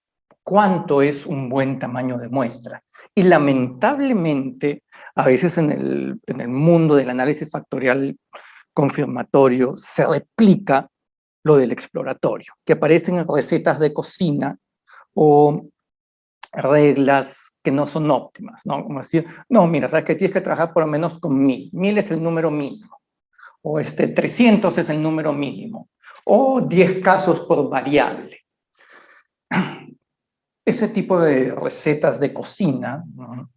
¿cuánto es un buen tamaño de muestra? Y lamentablemente, a veces en el mundo del análisis factorial confirmatorio se replica lo del exploratorio, que aparecen en recetas de cocina o reglas que no son óptimas, ¿no? Como decir, no, mira, sabes que tienes que trabajar por lo menos con 1000. 1000 es el número mínimo, o 300 es el número mínimo, o 10 casos por variable. Ese tipo de recetas de cocina, ¿no?,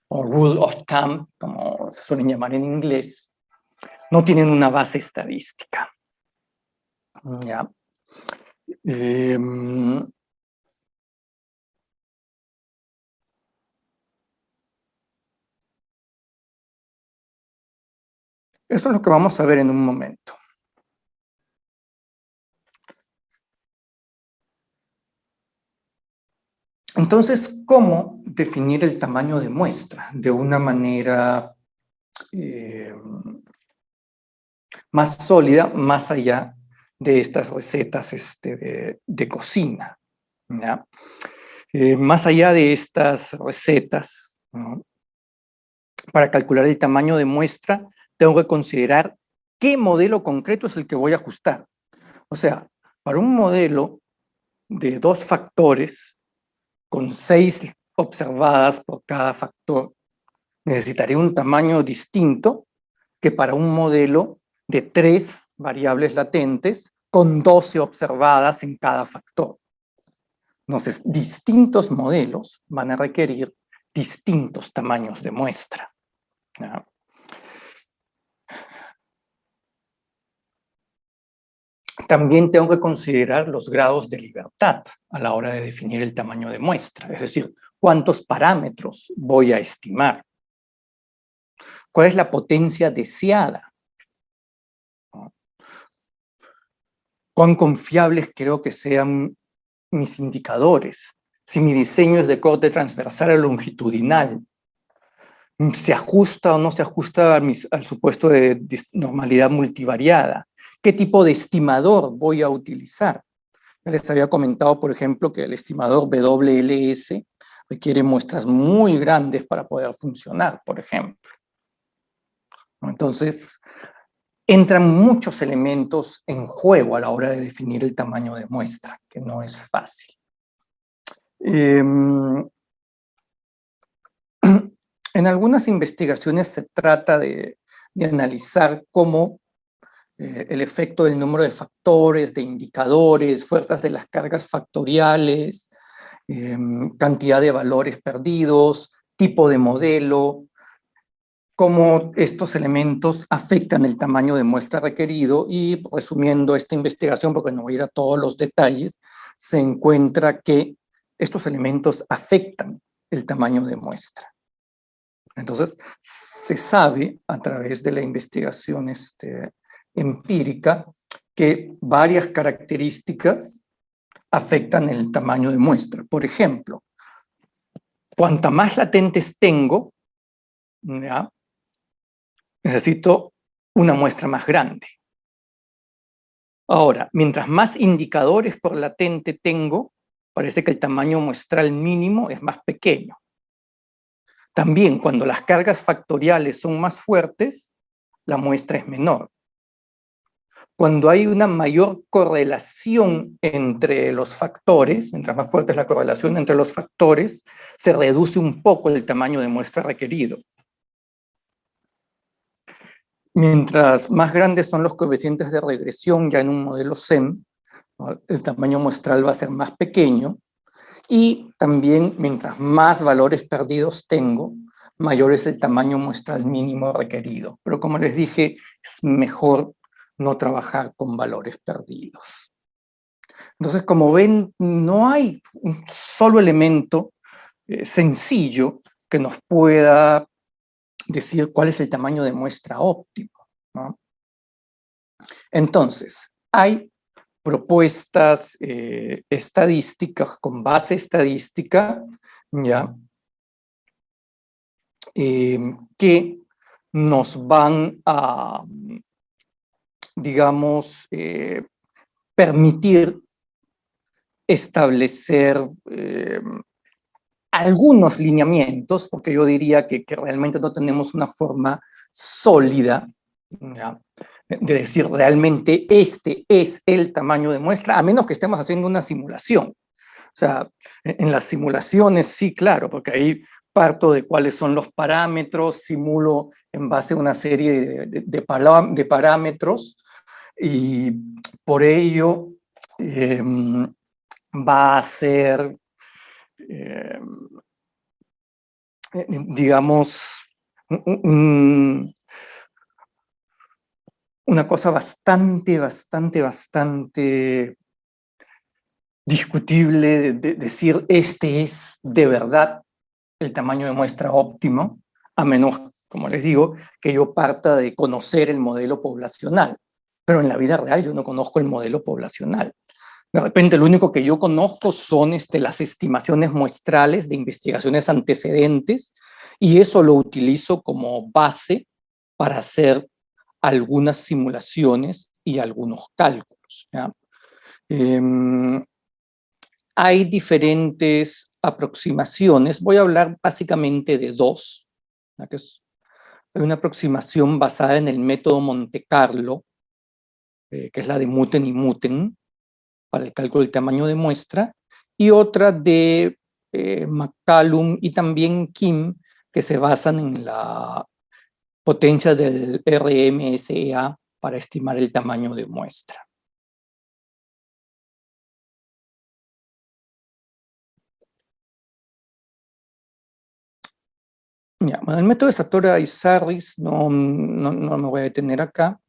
o rule of thumb, como se suelen llamar en inglés, no tienen una base estadística, ¿ya? Eso es lo que vamos a ver en un momento. Entonces, ¿cómo definir el tamaño de muestra de una manera más sólida, más allá de estas recetas de cocina, ¿ya? Más allá de estas recetas, ¿no?, para calcular el tamaño de muestra, tengo que considerar qué modelo concreto es el que voy a ajustar. O sea, para un modelo de 2 factores, con 6 observadas por cada factor, necesitaré un tamaño distinto que para un modelo de 3 variables latentes con 12 observadas en cada factor. Entonces, distintos modelos van a requerir distintos tamaños de muestra, ¿ya? También tengo que considerar los grados de libertad a la hora de definir el tamaño de muestra, es decir, cuántos parámetros voy a estimar, cuál es la potencia deseada, ¿no?, cuán confiables creo que sean mis indicadores, si mi diseño es de corte transversal o longitudinal, se ajusta o no se ajusta al supuesto de normalidad multivariada, qué tipo de estimador voy a utilizar. Les había comentado, por ejemplo, que el estimador WLS requiere muestras muy grandes para poder funcionar, por ejemplo. Entonces, entran muchos elementos en juego a la hora de definir el tamaño de muestra, que no es fácil. En algunas investigaciones se trata de analizar cómo el efecto del número de factores, de indicadores, fuerzas de las cargas factoriales, cantidad de valores perdidos, tipo de modelo, cómo estos elementos afectan el tamaño de muestra requerido, y resumiendo esta investigación, porque no voy a ir a todos los detalles, se encuentra que estos elementos afectan el tamaño de muestra. Entonces, se sabe a través de la investigación empírica que varias características afectan el tamaño de muestra. Por ejemplo, cuanta más latentes tengo, ¿ya?, necesito una muestra más grande. Ahora, mientras más indicadores por latente tengo, parece que el tamaño muestral mínimo es más pequeño. También, cuando las cargas factoriales son más fuertes, la muestra es menor. Cuando hay una mayor correlación entre los factores, mientras más fuerte es la correlación entre los factores, se reduce un poco el tamaño de muestra requerido. Mientras más grandes son los coeficientes de regresión ya en un modelo SEM, ¿no? El tamaño muestral va a ser más pequeño, y también mientras más valores perdidos tengo, mayor es el tamaño muestral mínimo requerido. Pero como les dije, es mejor no trabajar con valores perdidos. Entonces, como ven, no hay un solo elemento sencillo que nos pueda decir cuál es el tamaño de muestra óptimo, ¿no? Entonces, hay propuestas estadísticas con base estadística, ¿ya? Que nos van a, digamos, permitir establecer algunos lineamientos, porque yo diría que realmente no tenemos una forma sólida, ¿ya?, de decir realmente este es el tamaño de muestra, a menos que estemos haciendo una simulación. O sea, en las simulaciones sí, claro, porque ahí parto de cuáles son los parámetros, simulo en base a una serie de parámetros, y por ello va a ser, eh, digamos, una cosa bastante discutible de decir este es de verdad el tamaño de muestra óptimo, a menos, como les digo, que yo parta de conocer el modelo poblacional. Pero en la vida real yo no conozco el modelo poblacional. De repente lo único que yo conozco son las estimaciones muestrales de investigaciones antecedentes, y eso lo utilizo como base para hacer algunas simulaciones y algunos cálculos, ¿ya? Hay diferentes aproximaciones. Voy a hablar básicamente de dos, ¿ya? Que es una aproximación basada en el método Monte Carlo, que es la de Muten y Muten, para el cálculo del tamaño de muestra, y otra de McCallum y también Kim, que se basan en la potencia del RMSEA para estimar el tamaño de muestra. Ya, bueno, el método de Satora y Sarris no me voy a detener acá.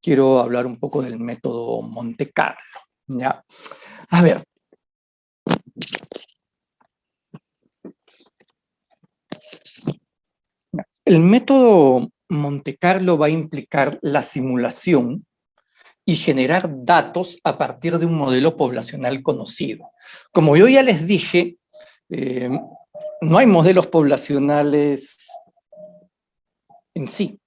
Quiero hablar un poco del método Monte Carlo, ¿ya? A ver. El método Monte Carlo va a implicar la simulación y generar datos a partir de un modelo poblacional conocido. Como yo ya les dije, no hay modelos poblacionales en sí.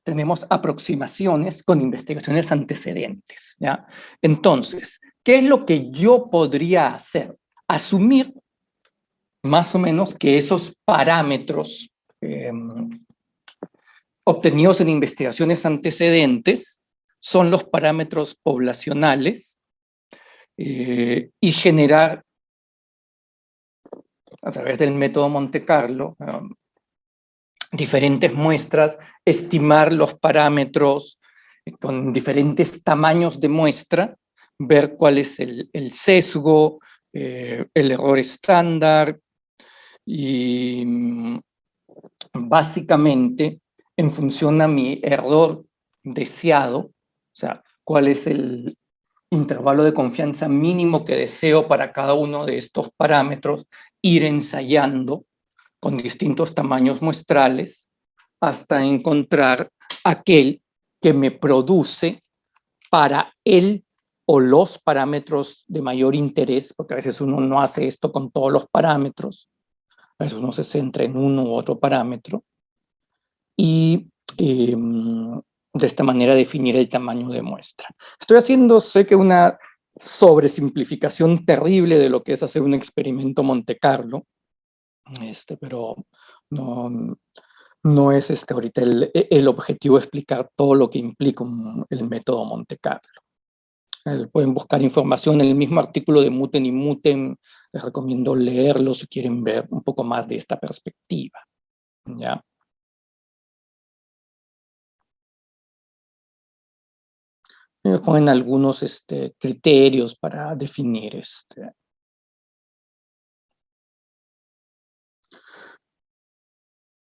Tenemos aproximaciones con investigaciones antecedentes, ¿ya? Entonces, ¿qué es lo que yo podría hacer? Asumir más o menos que esos parámetros obtenidos en investigaciones antecedentes son los parámetros poblacionales, y generar a través del método Monte Carlo diferentes muestras, estimar los parámetros con diferentes tamaños de muestra, ver cuál es el sesgo, el error estándar, y básicamente en función a mi error deseado, o sea, cuál es el intervalo de confianza mínimo que deseo para cada uno de estos parámetros, ir ensayando con distintos tamaños muestrales hasta encontrar aquel que me produce para él o los parámetros de mayor interés, porque a veces uno no hace esto con todos los parámetros, a veces uno se centra en uno u otro parámetro, y de esta manera definir el tamaño de muestra. Estoy haciendo, sé que una sobresimplificación terrible de lo que es hacer un experimento Monte Carlo, pero no es ahorita el objetivo explicar todo lo que implica el método Monte Carlo. Pueden buscar información en el mismo artículo de Muten y Muten, les recomiendo leerlo si quieren ver un poco más de esta perspectiva, ¿ya? ponen algunos criterios para definir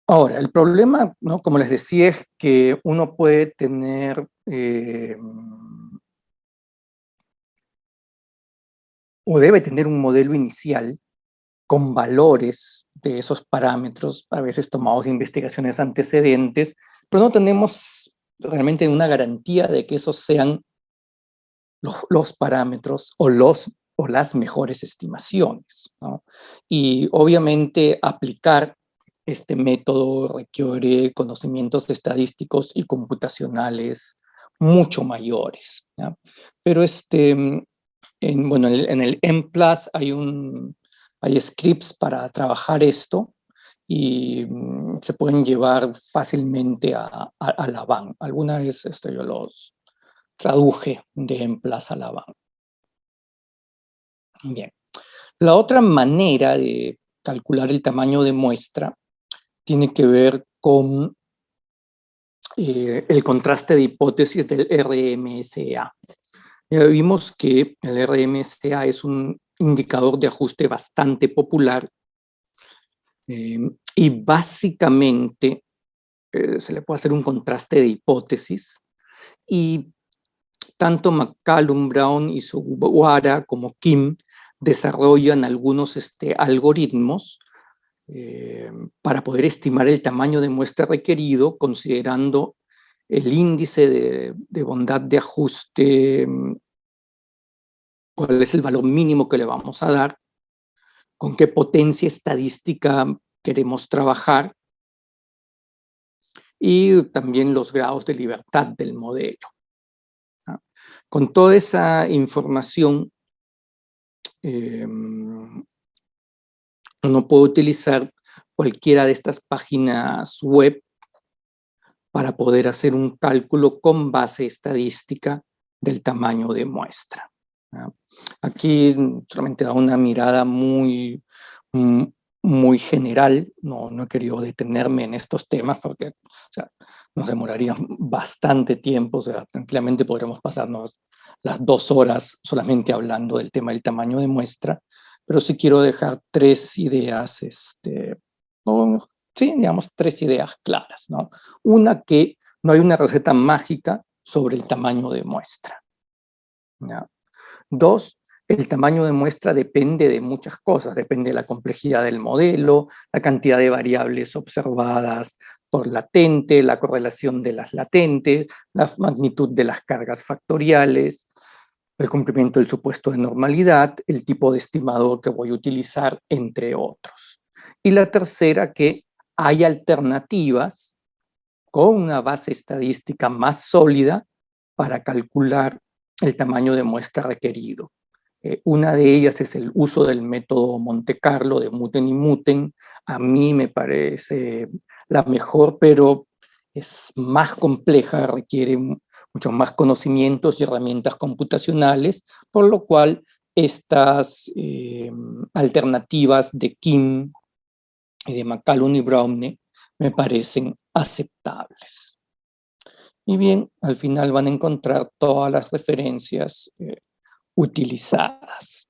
Ahora, el problema, ¿no? Como les decía, es que uno puede tener o debe tener un modelo inicial con valores de esos parámetros, a veces tomados de investigaciones antecedentes, pero no tenemos realmente una garantía de que esos sean los parámetros o las mejores estimaciones, ¿no? Y obviamente aplicar este método requiere conocimientos estadísticos y computacionales mucho mayores, ¿ya? Pero bueno, en el M+ hay scripts para trabajar esto y se pueden llevar fácilmente a la van. Alguna vez yo los traduje de M+ a la van. Bien. La otra manera de calcular el tamaño de muestra tiene que ver con el contraste de hipótesis del RMSA. Ya vimos que el RMSA es un indicador de ajuste bastante popular y básicamente se le puede hacer un contraste de hipótesis y tanto McCallum, Brown y Sugawara como Kim desarrollan algunos algoritmos para poder estimar el tamaño de muestra requerido considerando el índice de bondad de ajuste, cuál es el valor mínimo que le vamos a dar, con qué potencia estadística queremos trabajar y también los grados de libertad del modelo. ¿No? Con toda esa información, uno puede utilizar cualquiera de estas páginas web para poder hacer un cálculo con base estadística del tamaño de muestra. ¿No? Aquí solamente da una mirada muy general, no he querido detenerme en estos temas porque nos demoraría bastante tiempo, tranquilamente podremos pasarnos las 2 horas solamente hablando del tema del tamaño de muestra, pero sí quiero dejar 3 ideas, sí, digamos 3 ideas claras, ¿no? Una, que no hay una receta mágica sobre el tamaño de muestra, ¿ya? 2, el tamaño de muestra depende de muchas cosas, depende de la complejidad del modelo, la cantidad de variables observadas por latente, la correlación de las latentes, la magnitud de las cargas factoriales, el cumplimiento del supuesto de normalidad, el tipo de estimador que voy a utilizar, entre otros. Y la tercera, que hay alternativas con una base estadística más sólida para calcular el tamaño de muestra requerido. Una de ellas es el uso del método Monte Carlo de Muten y Muten. A mí me parece la mejor, pero es más compleja, requiere muchos más conocimientos y herramientas computacionales, por lo cual estas alternativas de Kim y de McCallum y Browne me parecen aceptables. Y bien, al final van a encontrar todas las referencias utilizadas.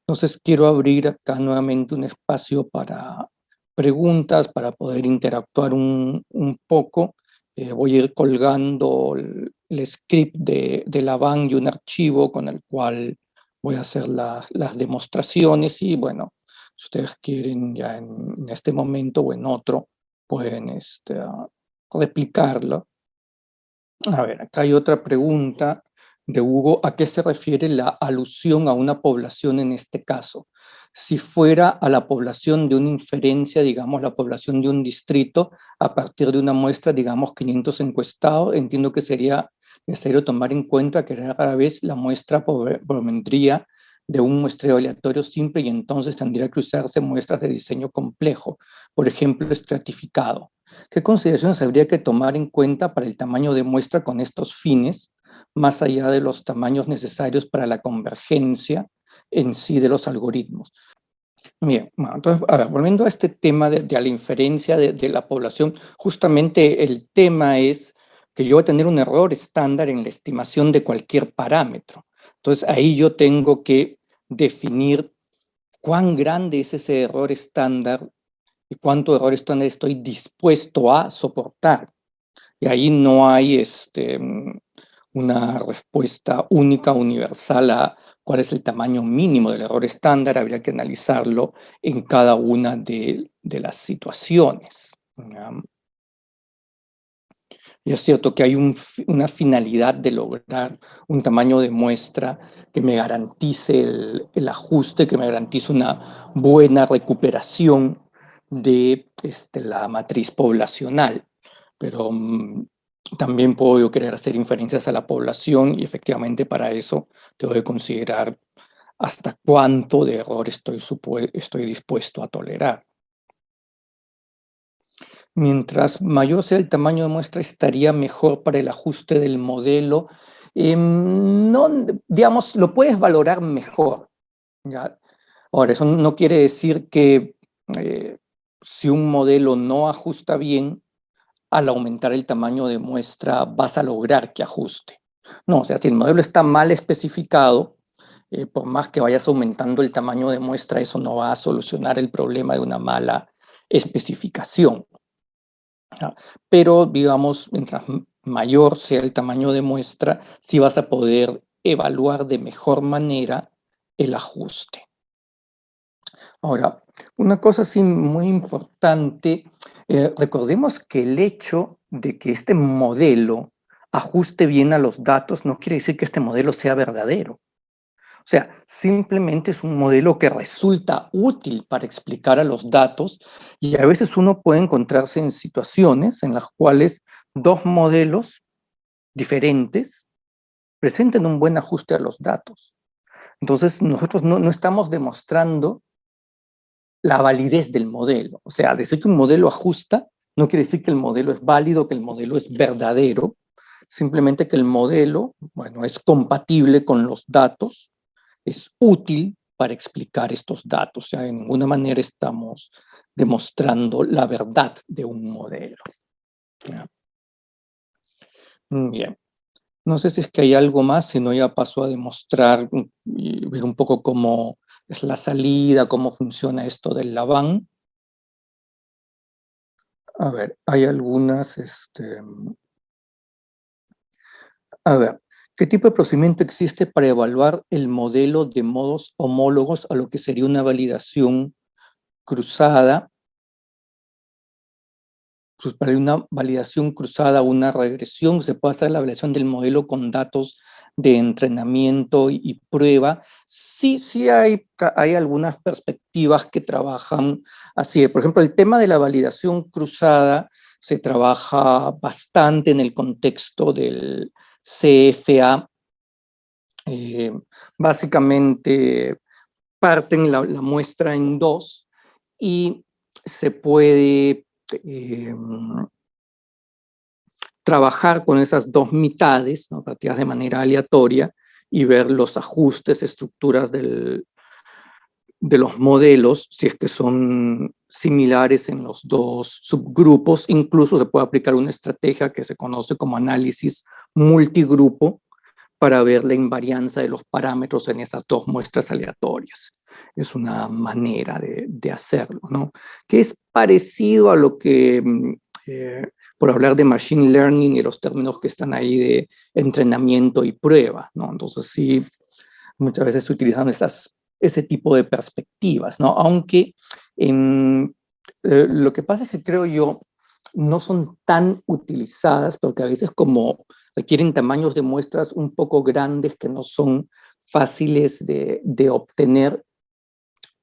Entonces quiero abrir acá nuevamente un espacio para preguntas, para poder interactuar un poco. Voy a ir colgando el script de la van y un archivo con el cual voy a hacer las demostraciones y bueno, si ustedes quieren ya en este momento o en otro, pueden replicarlo. A ver, acá hay otra pregunta de Hugo. ¿A qué se refiere la alusión a una población en este caso? Si fuera a la población de una inferencia, digamos, la población de un distrito, a partir de una muestra, digamos, 500 encuestados, entiendo que sería necesario tomar en cuenta que rara vez la muestra provendría de un muestreo aleatorio simple y entonces tendría que usarse muestras de diseño complejo, por ejemplo, estratificado. ¿Qué consideraciones habría que tomar en cuenta para el tamaño de muestra con estos fines, más allá de los tamaños necesarios para la convergencia en sí de los algoritmos? Bien, bueno, entonces, a ver, volviendo a este tema de la inferencia de la población, justamente el tema es que yo voy a tener un error estándar en la estimación de cualquier parámetro. Entonces ahí yo tengo que definir cuán grande es ese error estándar y cuánto error estándar estoy dispuesto a soportar. Y ahí no hay una respuesta única, universal a cuál es el tamaño mínimo del error estándar. Habría que analizarlo en cada una de las situaciones. ¿Ya? Y es cierto que hay una finalidad de lograr un tamaño de muestra que me garantice el ajuste, que me garantice una buena recuperación de la matriz poblacional. Pero también puedo yo querer hacer inferencias a la población y efectivamente para eso tengo que considerar hasta cuánto de error estoy dispuesto a tolerar. Mientras mayor sea el tamaño de muestra, estaría mejor para el ajuste del modelo. No, digamos, lo puedes valorar mejor, ¿ya? Ahora, eso no quiere decir que si un modelo no ajusta bien, al aumentar el tamaño de muestra vas a lograr que ajuste. No, o sea, si el modelo está mal especificado, por más que vayas aumentando el tamaño de muestra, eso no va a solucionar el problema de una mala especificación. ¿Ya? Pero, digamos, mientras mayor sea el tamaño de muestra, sí vas a poder evaluar de mejor manera el ajuste. Ahora, una cosa sí muy importante, recordemos que el hecho de que este modelo ajuste bien a los datos no quiere decir que este modelo sea verdadero. O sea, simplemente es un modelo que resulta útil para explicar a los datos y a veces uno puede encontrarse en situaciones en las cuales dos modelos diferentes presenten un buen ajuste a los datos. Entonces, nosotros no estamos demostrando la validez del modelo. O sea, decir que un modelo ajusta no quiere decir que el modelo es válido, que el modelo es verdadero, simplemente que el modelo, bueno, es compatible con los datos, es útil para explicar estos datos. O sea, de ninguna manera estamos demostrando la verdad de un modelo. ¿Ya? Bien. No sé si es que hay algo más, si no ya paso a demostrar y ver un poco cómo es la salida, cómo funciona esto del Laván. A ver, hay algunas, a ver, ¿qué tipo de procedimiento existe para evaluar el modelo de modos homólogos a lo que sería una validación cruzada? Pues para una validación cruzada, una regresión, se puede hacer la validación del modelo con datos de entrenamiento y prueba. Sí, sí hay algunas perspectivas que trabajan así. Por ejemplo, el tema de la validación cruzada se trabaja bastante en el contexto del CFA. Eh, Básicamente parten la muestra en dos y se puede trabajar con esas dos mitades, ¿no? Partidas de manera aleatoria y ver los ajustes, estructuras de los modelos, si es que son similares en los dos subgrupos. Incluso se puede aplicar una estrategia que se conoce como análisis multigrupo para ver la invarianza de los parámetros en esas dos muestras aleatorias. Es una manera de hacerlo, ¿no? Que es parecido a lo que, por hablar de machine learning y los términos que están ahí de entrenamiento y prueba, ¿no? Entonces sí, muchas veces se utilizan ese tipo de perspectivas, ¿no? Aunque lo que pasa es que creo yo no son tan utilizadas porque a veces como requieren tamaños de muestras un poco grandes que no son fáciles de obtener,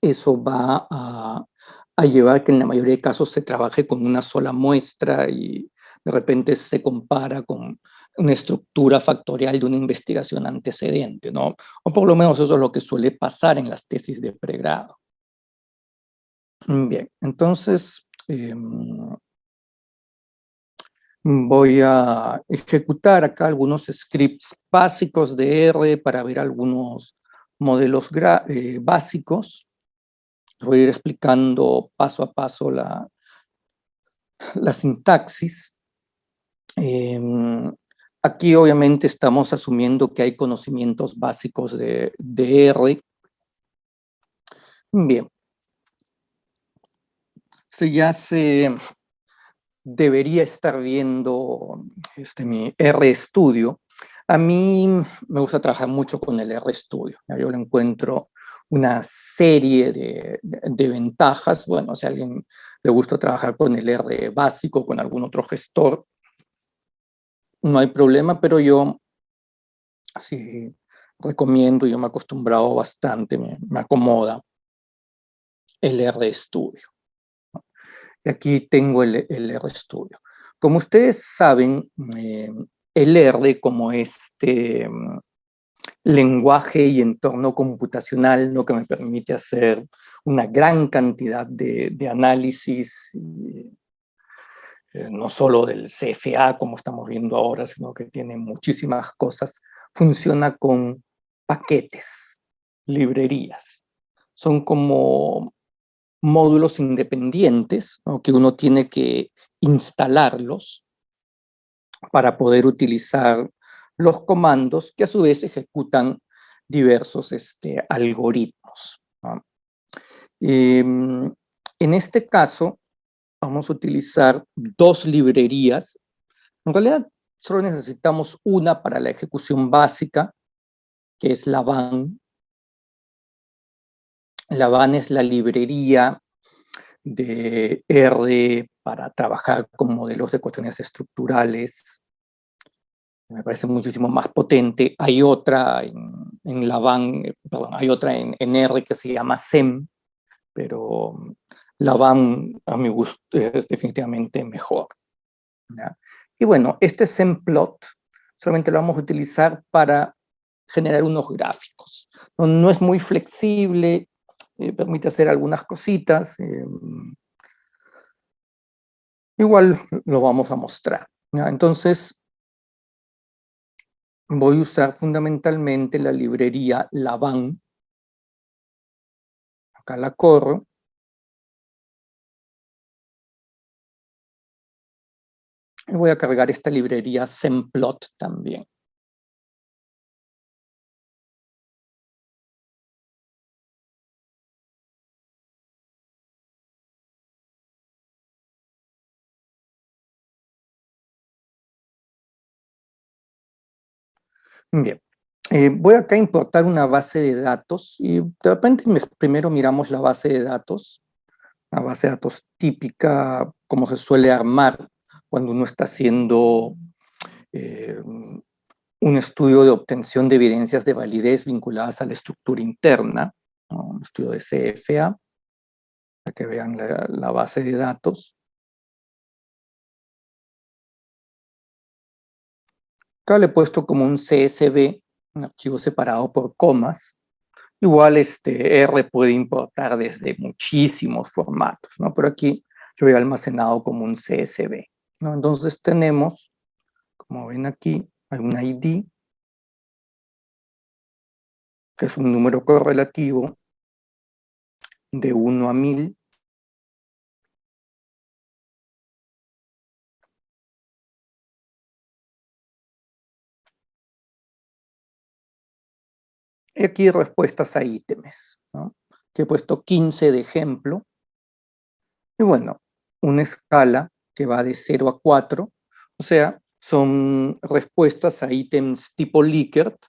eso va a llevar que en la mayoría de casos se trabaje con una sola muestra y de repente se compara con una estructura factorial de una investigación antecedente, ¿no? O por lo menos eso es lo que suele pasar en las tesis de pregrado. Bien, entonces voy a ejecutar acá algunos scripts básicos de R para ver algunos modelos básicos. Voy a ir explicando paso a paso la sintaxis. Em, Aquí obviamente estamos asumiendo que hay conocimientos básicos de R. Bien, ya se debería estar viendo mi RStudio. A mí me gusta trabajar mucho con el RStudio. Yo le encuentro una serie de ventajas. Bueno, si a alguien le gusta trabajar con el R básico, con algún otro gestor, no hay problema, pero yo sí recomiendo, yo me he acostumbrado bastante, me acomoda el RStudio. Y aquí tengo el RStudio. Como ustedes saben, el R como lenguaje y entorno computacional, ¿no? Que me permite hacer una gran cantidad de análisis, no solo del CFA como estamos viendo ahora, sino que tiene muchísimas cosas, funciona con paquetes, librerías. Son como módulos independientes, ¿no? Que uno tiene que instalarlos para poder utilizar los comandos que a su vez ejecutan diversos algoritmos, ¿no? En este caso, vamos a utilizar dos librerías. En realidad, solo necesitamos una para la ejecución básica, que es la VAN. La VAN es la librería de R para trabajar con modelos de ecuaciones estructurales. Me parece muchísimo más potente. Hay otra en la VAN, perdón, hay otra en R que se llama SEM, pero la VAN a mi gusto es definitivamente mejor, ¿ya? Y bueno, este SEMplot solamente lo vamos a utilizar para generar unos gráficos. No es muy flexible, permite hacer algunas cositas. Igual lo vamos a mostrar, ¿ya? Entonces, voy a usar fundamentalmente la librería Laban. Acá la corro. Y voy a cargar esta librería Semplot también. Bien. Voy acá a importar una base de datos y de repente primero miramos la base de datos, una base de datos típica, como se suele armar cuando uno está haciendo un estudio de obtención de evidencias de validez vinculadas a la estructura interna, ¿no? Un estudio de CFA, para que vean la base de datos. Acá le he puesto como un CSV, un archivo separado por comas. Igual R puede importar desde muchísimos formatos, ¿no? Pero aquí yo he almacenado como un CSV, ¿no? Entonces tenemos, como ven aquí, hay un ID, que es un número correlativo de 1 a 1000. Y aquí respuestas a ítems, ¿no? Que he puesto 15 de ejemplo. Y bueno, una escala que va de 0 a 4, o sea, son respuestas a ítems tipo Likert,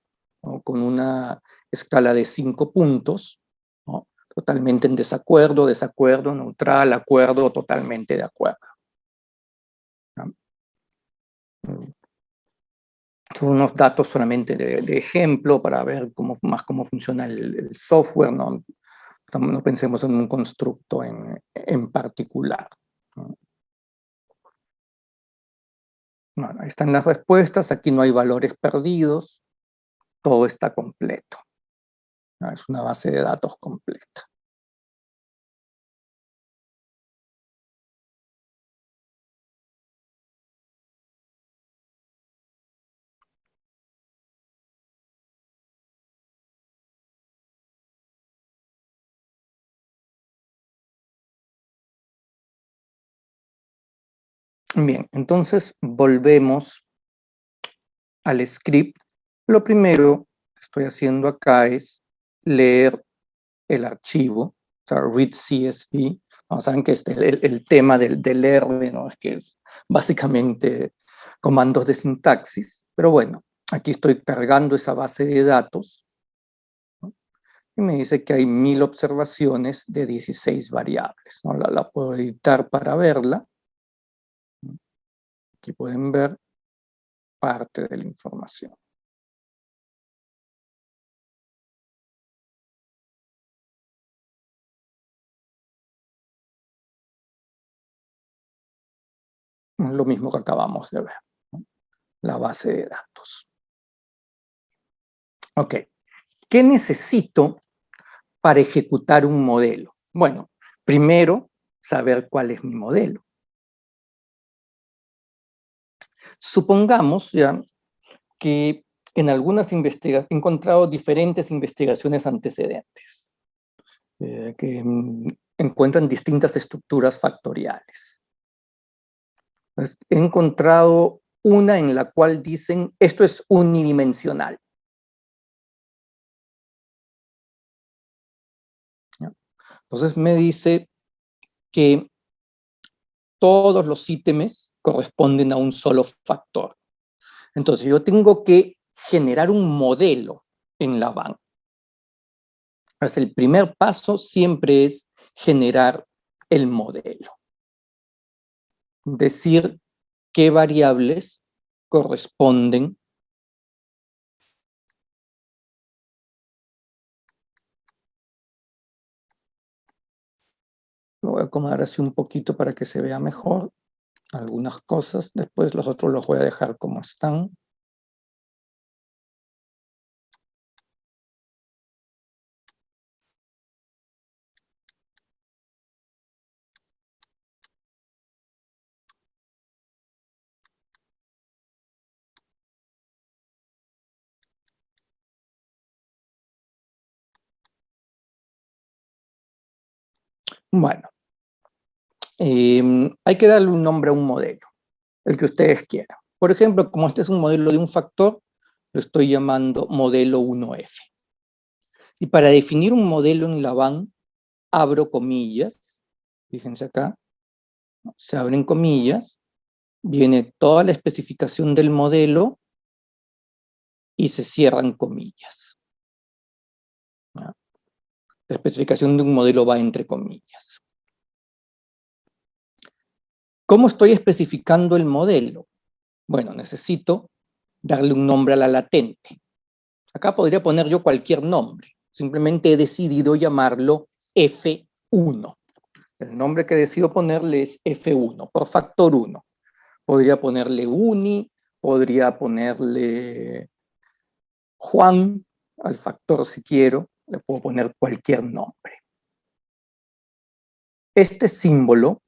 ¿no? Con una escala de 5 puntos, ¿no? Totalmente en desacuerdo, desacuerdo, neutral, acuerdo, totalmente de acuerdo, ¿no? Son unos datos solamente de ejemplo para ver cómo funciona el software, ¿no? No pensemos en un constructo en particular, ¿no? Bueno, ahí están las respuestas, aquí no hay valores perdidos, todo está completo, ¿no? Es una base de datos completa. Bien, entonces volvemos al script. Lo primero que estoy haciendo acá es leer el archivo, o sea, read CSV. ¿No? Saben que el tema del R, ¿no? Es que es básicamente comandos de sintaxis, pero bueno, aquí estoy cargando esa base de datos, ¿no? Y me dice que hay 1000 observaciones de 16 variables, ¿no? La puedo editar para verla. Aquí pueden ver parte de la información. Lo mismo que acabamos de ver, ¿no? La base de datos. Ok, ¿qué necesito para ejecutar un modelo? Bueno, primero, saber cuál es mi modelo. Supongamos ya que en algunas investigaciones he encontrado diferentes investigaciones antecedentes que encuentran distintas estructuras factoriales. Pues, he encontrado una en la cual dicen esto es unidimensional. ¿Ya? Entonces me dice que todos los ítems corresponden a un solo factor. Entonces yo tengo que generar un modelo en la van. Entonces, el primer paso siempre es generar el modelo. Decir qué variables corresponden lo voy a acomodar así un poquito para que se vea mejor algunas cosas, después los otros los voy a dejar como están. Bueno, hay que darle un nombre a un modelo, el que ustedes quieran. Por ejemplo, como este es un modelo de un factor, lo estoy llamando modelo 1F. Y para definir un modelo en la van, abro comillas, fíjense acá, se abren comillas, viene toda la especificación del modelo y se cierran comillas. ¿No? La especificación de un modelo va entre comillas. ¿Cómo estoy especificando el modelo? Bueno, necesito darle un nombre a la latente. Acá podría poner yo cualquier nombre. Simplemente he decidido llamarlo F1. El nombre que decido ponerle es F1, por factor 1. Podría ponerle Uni, podría ponerle Juan al factor si quiero, le puedo poner cualquier nombre. Este símbolo,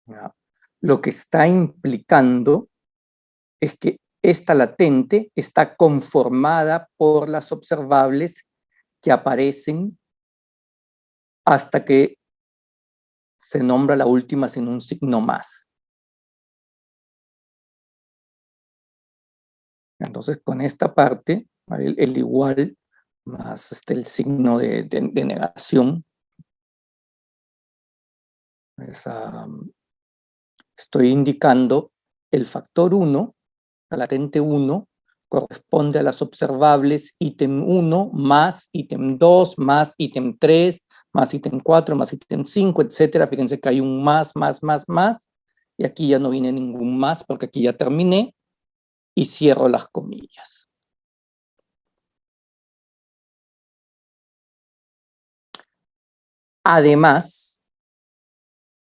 ¿ya? Lo que está implicando es que esta latente está conformada por las observables que aparecen hasta que se nombra la última sin un signo más. Entonces, con esta parte, el igual más el signo de negación, estoy indicando el factor 1, la latente 1, corresponde a las observables ítem 1 más ítem 2 más ítem 3 más ítem 4 más ítem 5, etcétera. Fíjense que hay un más, y aquí ya no viene ningún más porque aquí ya terminé y cierro las comillas. Además,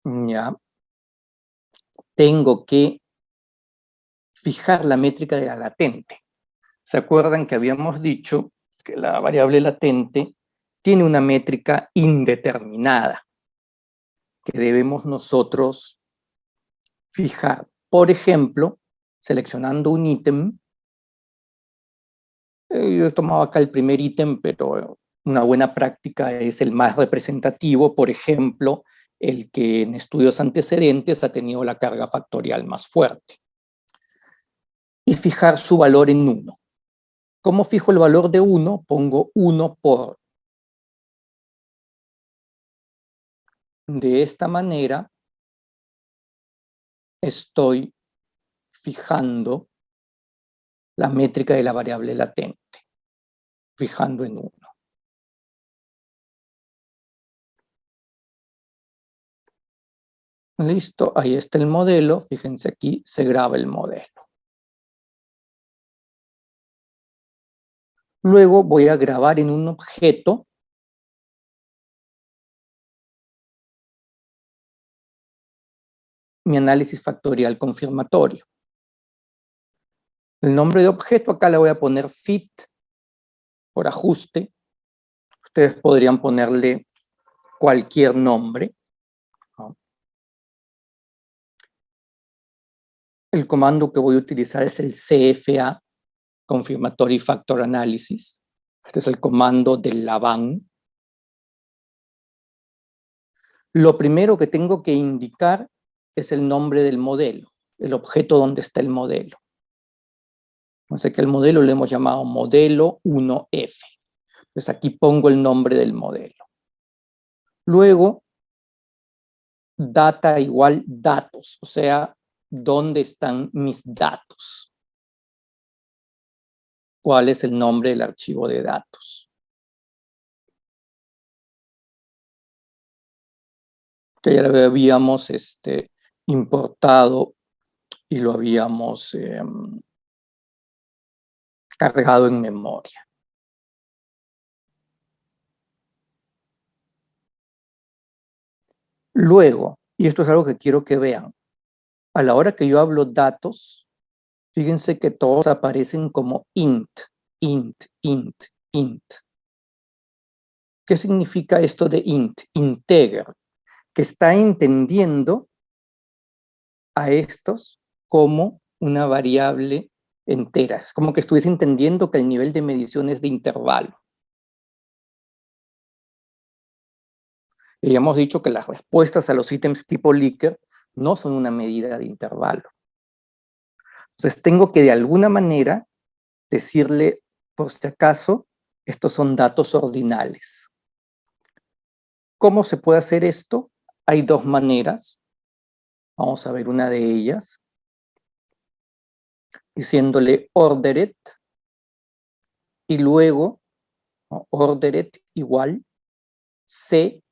ya tengo que fijar la métrica de la latente. ¿Se acuerdan que habíamos dicho que la variable latente tiene una métrica indeterminada que debemos nosotros fijar? Por ejemplo, seleccionando un ítem, yo he tomado acá el primer ítem, pero una buena práctica es el más representativo, por ejemplo, el que en estudios antecedentes ha tenido la carga factorial más fuerte. Y fijar su valor en 1. ¿Cómo fijo el valor de 1? Pongo 1 por. De esta manera estoy fijando la métrica de la variable latente, fijando en 1. Listo, ahí está el modelo. Fíjense aquí, se graba el modelo. Luego voy a grabar en un objeto mi análisis factorial confirmatorio. El nombre de objeto acá le voy a poner fit por ajuste. Ustedes podrían ponerle cualquier nombre, ¿no? El comando que voy a utilizar es el CFA, Confirmatory Factor Analysis. Este es el comando del Laban. Lo primero que tengo que indicar es el nombre del modelo, el objeto donde está el modelo. Entonces que el modelo le hemos llamado modelo 1F. Entonces aquí pongo el nombre del modelo. Luego, data igual datos, o sea, ¿dónde están mis datos? ¿Cuál es el nombre del archivo de datos? Que ya lo habíamos importado y lo habíamos cargado en memoria. Luego, y esto es algo que quiero que vean, a la hora que yo hablo datos, fíjense que todos aparecen como int, int, int, int. ¿Qué significa esto de int? Integer, que está entendiendo a estos como una variable entera. Es como que estuviese entendiendo que el nivel de medición es de intervalo. Y hemos dicho que las respuestas a los ítems tipo Likert no son una medida de intervalo. Entonces tengo que de alguna manera decirle, por si acaso, estos son datos ordinales. ¿Cómo se puede hacer esto? Hay dos maneras. Vamos a ver una de ellas. Diciéndole ordered y luego, ¿no?, ordered igual C,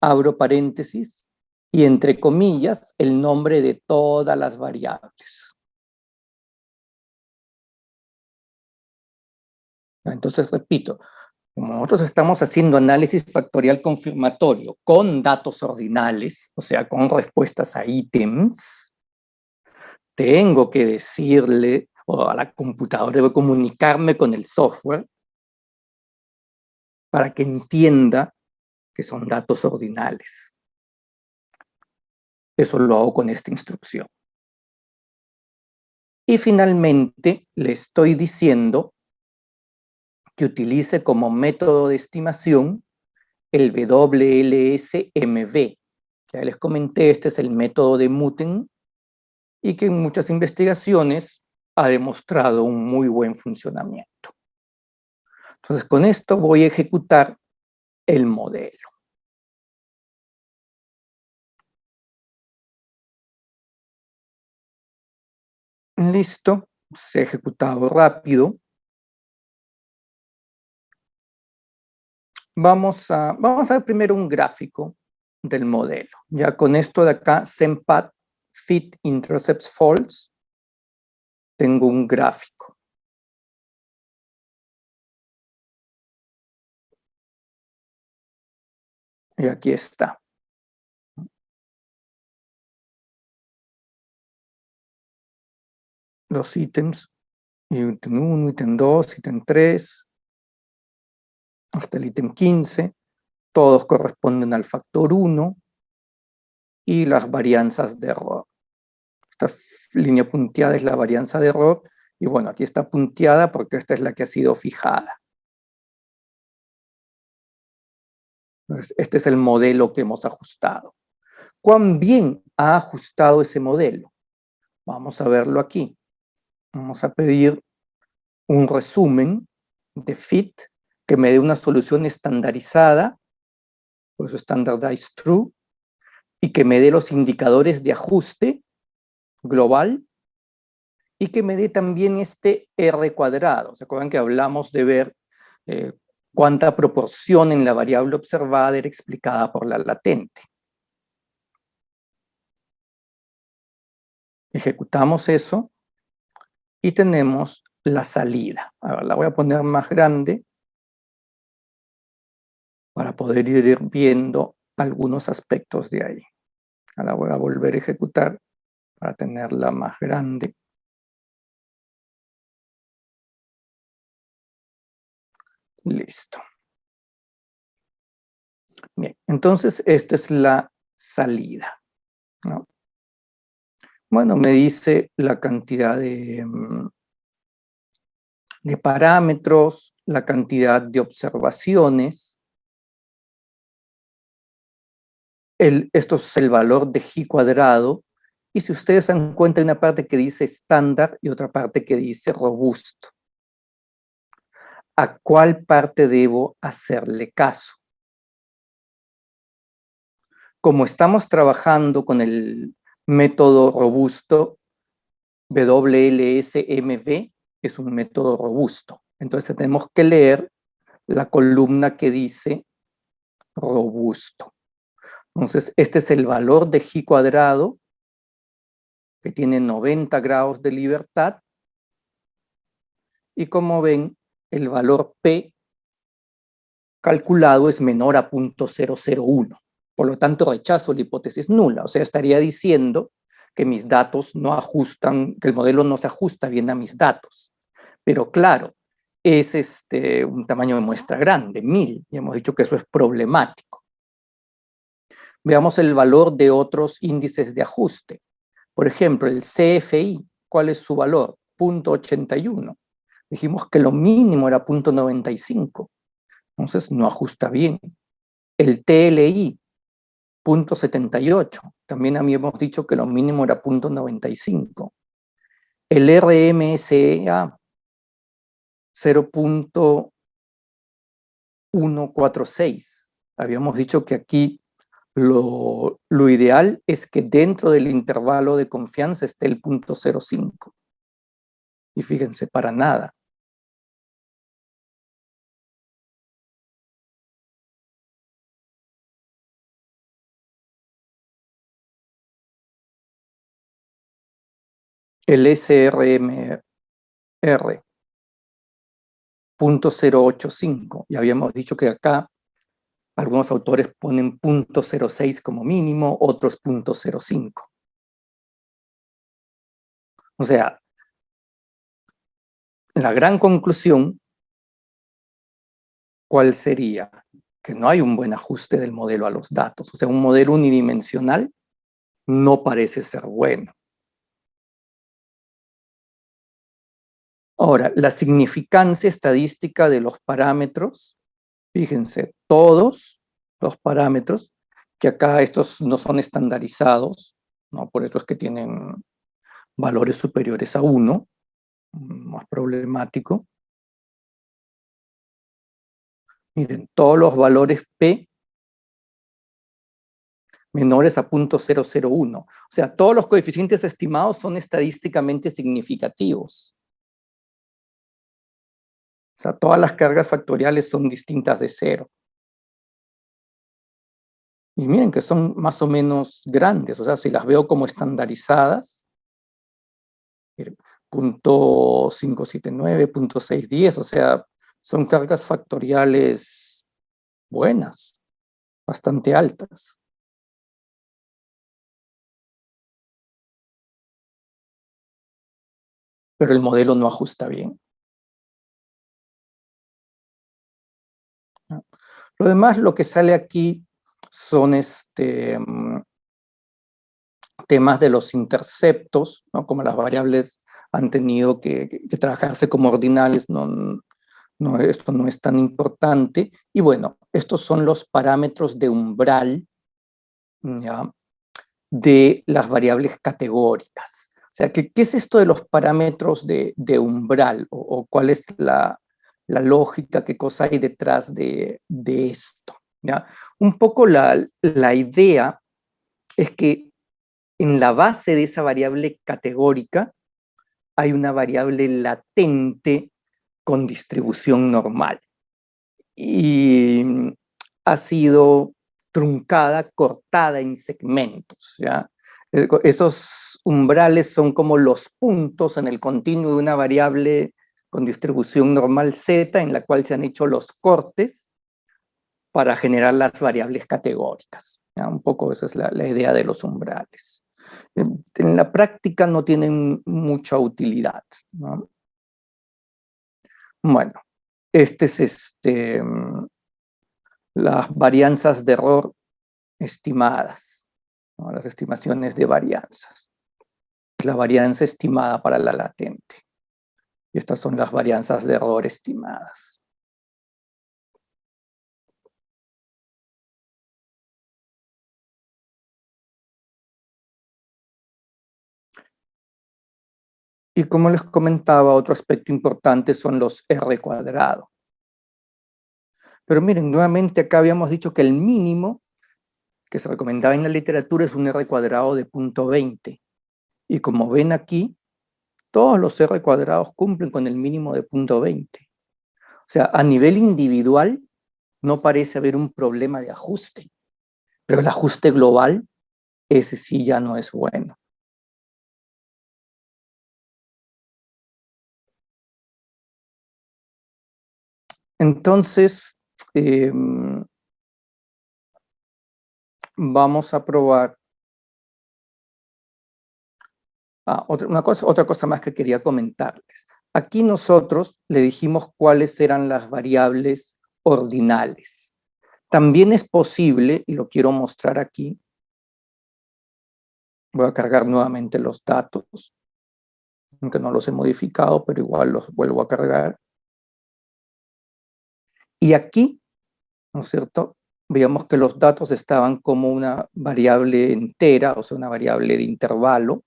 abro paréntesis, y entre comillas, el nombre de todas las variables. Entonces, repito, como nosotros estamos haciendo análisis factorial confirmatorio con datos ordinales, o sea, con respuestas a ítems, tengo que decirle, o a la computadora, debo comunicarme con el software para que entienda que son datos ordinales. Eso lo hago con esta instrucción. Y finalmente le estoy diciendo que utilice como método de estimación el WLS-MV. Ya les comenté, este es el método de Muten y que en muchas investigaciones ha demostrado un muy buen funcionamiento. Entonces, con esto voy a ejecutar el modelo. Listo, se ha ejecutado rápido. Vamos a ver primero un gráfico del modelo. Ya con esto de acá, SEMPAT, Fit Intercepts Faults, tengo un gráfico. Y aquí está. Los ítems, ítem 1, ítem 2, ítem 3, hasta el ítem 15, todos corresponden al factor 1 y las varianzas de error. Esta línea punteada es la varianza de error y bueno, aquí está punteada porque esta es la que ha sido fijada. Entonces, este es el modelo que hemos ajustado. ¿Cuán bien ha ajustado ese modelo? Vamos a verlo aquí. Vamos a pedir un resumen de fit que me dé una solución estandarizada, por eso standardized true, y que me dé los indicadores de ajuste global y que me dé también este R cuadrado. ¿Se acuerdan que hablamos de ver cuánta proporción en la variable observada era explicada por la latente? Ejecutamos eso y tenemos la salida. A ver, la voy a poner más grande para poder ir viendo algunos aspectos de ahí. Ahora voy a volver a ejecutar para tenerla más grande. Listo. Bien, entonces esta es la salida, ¿no? Bueno, me dice la cantidad de parámetros, la cantidad de observaciones. Esto es el valor de G cuadrado. Y si ustedes se dan cuenta, hay una parte que dice estándar y otra parte que dice robusto. ¿A cuál parte debo hacerle caso? Como estamos trabajando con el método robusto, WLSMV es un método robusto. Entonces tenemos que leer la columna que dice robusto. Entonces, este es el valor de G cuadrado, que tiene 90 grados de libertad. Y como ven, el valor P calculado es menor a 0.001. Por lo tanto, rechazo la hipótesis nula. O sea, estaría diciendo que mis datos no ajustan, que el modelo no se ajusta bien a mis datos. Pero claro, es un tamaño de muestra grande, 1000, y hemos dicho que eso es problemático. Veamos el valor de otros índices de ajuste. Por ejemplo, el CFI, ¿cuál es su valor? 0.81. Dijimos que lo mínimo era 0.95. Entonces no ajusta bien. El TLI, 0.78. También habíamos dicho que lo mínimo era 0.95. El RMSEA, 0.146. Habíamos dicho que aquí lo ideal es que dentro del intervalo de confianza esté el 0.05. Y fíjense, para nada. El SRMR, 0.085. Y habíamos dicho que acá algunos autores ponen 0.06 como mínimo, otros 0.05. O sea, la gran conclusión, ¿cuál sería? Que no hay un buen ajuste del modelo a los datos. O sea, un modelo unidimensional no parece ser bueno. Ahora, la significancia estadística de los parámetros, fíjense, todos los parámetros, que acá estos no son estandarizados, ¿no? Por eso es que tienen valores superiores a 1, más problemático. Miren, todos los valores P menores a 0.001. O sea, todos los coeficientes estimados son estadísticamente significativos. O sea, todas las cargas factoriales son distintas de 0. Y miren que son más o menos grandes. O sea, si las veo como estandarizadas, 0.579, 0.610, o sea, son cargas factoriales buenas, bastante altas. Pero el modelo no ajusta bien. Lo demás, lo que sale aquí son temas de los interceptos, ¿no? Como las variables han tenido que trabajarse como ordinales, esto no es tan importante. Y bueno, estos son los parámetros de umbral, ¿ya? de las variables categóricas. O sea, ¿qué es esto de los parámetros de umbral? ¿O cuál es la lógica, qué cosa hay detrás de esto? ¿Ya? Un poco la idea es que en la base de esa variable categórica hay una variable latente con distribución normal. Y ha sido truncada, cortada en segmentos, ¿ya? Esos umbrales son como los puntos en el continuo de una variable con distribución normal z en la cual se han hecho los cortes para generar las variables categóricas, ¿ya? Un poco esa es la idea de los umbrales. En la práctica no tienen mucha utilidad, ¿no? Bueno, este es las varianzas de error estimadas, ¿no? Las estimaciones de varianzas. La varianza estimada para la latente. Y estas son las varianzas de error estimadas. Y como les comentaba, otro aspecto importante son los R cuadrado. Pero miren, nuevamente acá habíamos dicho que el mínimo que se recomendaba en la literatura es un R cuadrado de 0.20. Y como ven aquí, todos los R cuadrados cumplen con el mínimo de 0.20. O sea, a nivel individual no parece haber un problema de ajuste, pero el ajuste global, ese sí ya no es bueno. Entonces, vamos a probar. Otra cosa más que quería comentarles. Aquí nosotros le dijimos cuáles eran las variables ordinales. También es posible, y lo quiero mostrar aquí, voy a cargar nuevamente los datos, aunque no los he modificado, pero igual los vuelvo a cargar. Y aquí, ¿no es cierto? Veíamos que los datos estaban como una variable entera, o sea, una variable de intervalo,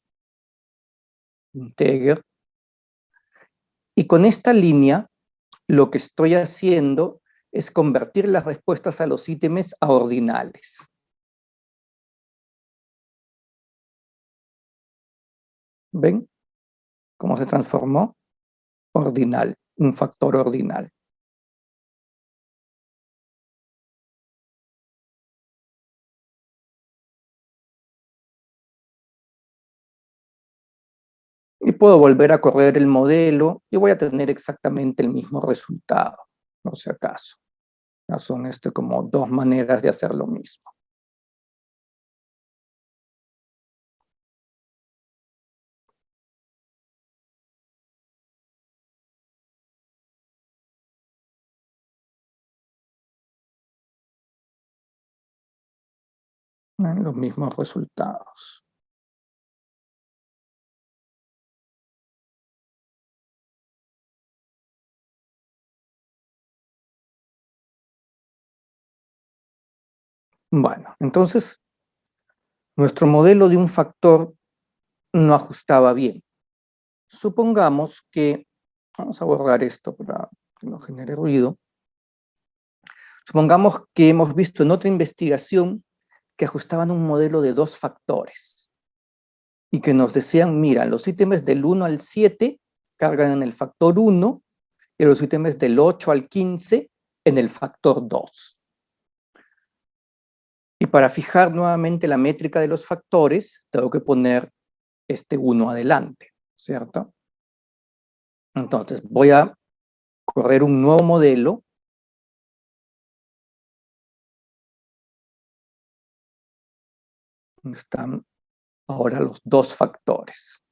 integer. Y con esta línea, lo que estoy haciendo es convertir las respuestas a los ítems a ordinales. ¿Ven cómo se transformó? Ordinal, un factor ordinal. Y puedo volver a correr el modelo y voy a tener exactamente el mismo resultado, no sé acaso. Ya son como dos maneras de hacer lo mismo. Los mismos resultados. Bueno, entonces nuestro modelo de un factor no ajustaba bien. Supongamos que, vamos a borrar esto para que no genere ruido. Supongamos que hemos visto en otra investigación que ajustaban un modelo de dos factores y que nos decían, mira, los ítems del 1 al 7 cargan en el factor 1 y los ítems del 8 al 15 en el factor 2. Y para fijar nuevamente la métrica de los factores, tengo que poner este 1 adelante, ¿cierto? Entonces voy a correr un nuevo modelo. Están ahora los dos factores.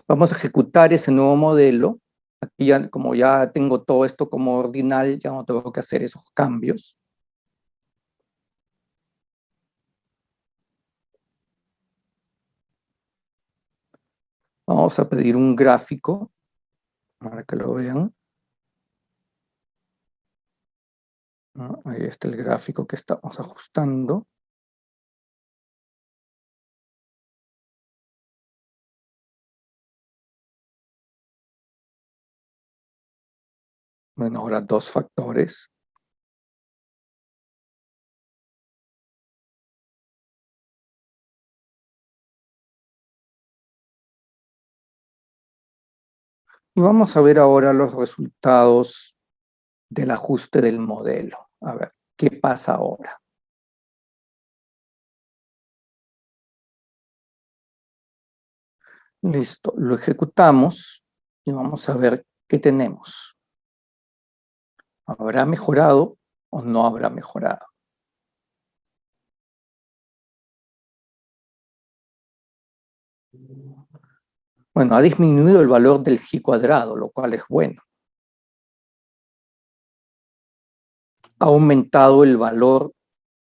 Vamos a ejecutar ese nuevo modelo. Aquí ya, como ya tengo todo esto como ordinal, ya no tengo que hacer esos cambios. Vamos a pedir un gráfico para que lo vean. Ahí está el gráfico que estamos ajustando. Bueno, ahora dos factores. Y vamos a ver ahora los resultados del ajuste del modelo. A ver, ¿qué pasa ahora? Listo, lo ejecutamos y vamos a ver qué tenemos. ¿Habrá mejorado o no habrá mejorado? Bueno, ha disminuido el valor del G cuadrado, lo cual es bueno. Ha aumentado el valor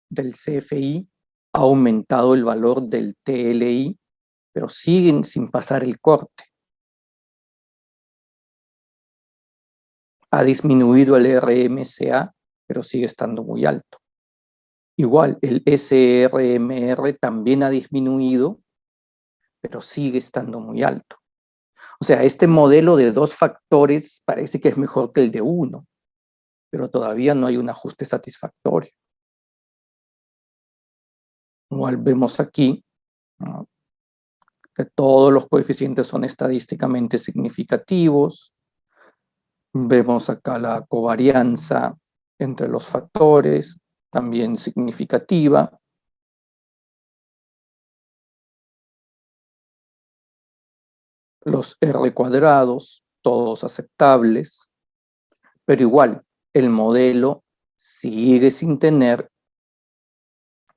del CFI, ha aumentado el valor del TLI, pero siguen sin pasar el corte. Ha disminuido el RMCA, pero sigue estando muy alto. Igual, el SRMR también ha disminuido, pero sigue estando muy alto. O sea, este modelo de dos factores parece que es mejor que el de uno, pero todavía no hay un ajuste satisfactorio. Igual vemos aquí, ¿no?, que todos los coeficientes son estadísticamente significativos. Vemos acá la covarianza entre los factores, también significativa. Los R cuadrados, todos aceptables, pero igual, el modelo sigue sin tener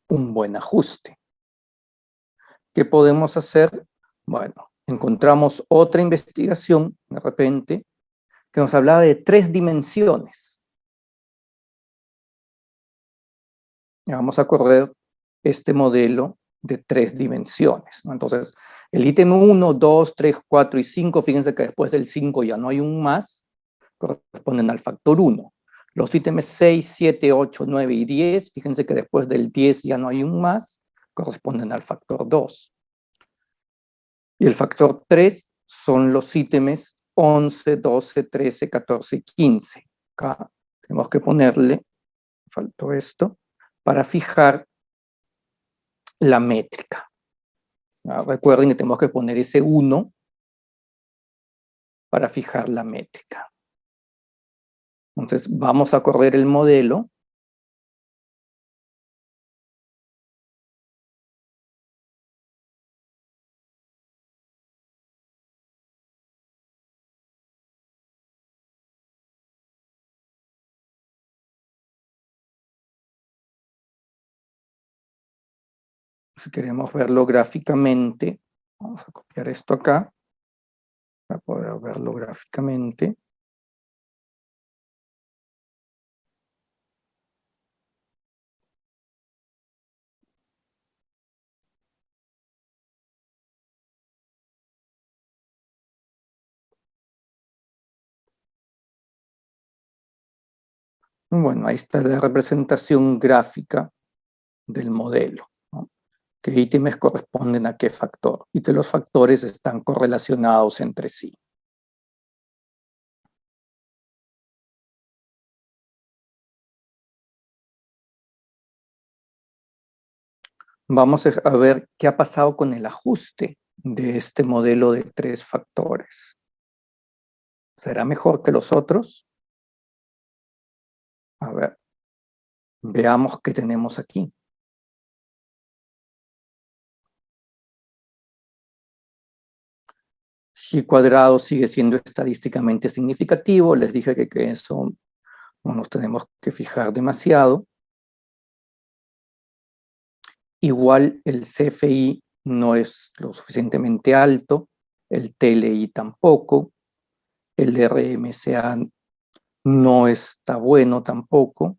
un buen ajuste. ¿Qué podemos hacer? Bueno, encontramos otra investigación, de repente, que nos hablaba de 3 dimensiones. Vamos a correr este modelo de 3 dimensiones, ¿no? Entonces, el ítem 1, 2, 3, 4 y 5, fíjense que después del 5 ya no hay un más, corresponden al factor 1. Los ítems 6, 7, 8, 9 y 10, fíjense que después del 10 ya no hay un más, corresponden al factor 2. Y el factor 3 son los ítems 11, 12, 13, 14 y 15. Acá tenemos que ponerle, faltó esto, para fijar la métrica. Recuerden que tenemos que poner ese 1 para fijar la métrica. Entonces vamos a correr el modelo. Si queremos verlo gráficamente, vamos a copiar esto acá para poder verlo gráficamente. Bueno, ahí está la representación gráfica del modelo, ¿no? Qué ítems corresponden a qué factor y que los factores están correlacionados entre sí. Vamos a ver qué ha pasado con el ajuste de este modelo de 3 factores. ¿Será mejor que los otros? A ver, veamos qué tenemos aquí. G cuadrado sigue siendo estadísticamente significativo. Les dije que eso no nos tenemos que fijar demasiado. Igual el CFI no es lo suficientemente alto, el TLI tampoco, el RMCA no está bueno tampoco.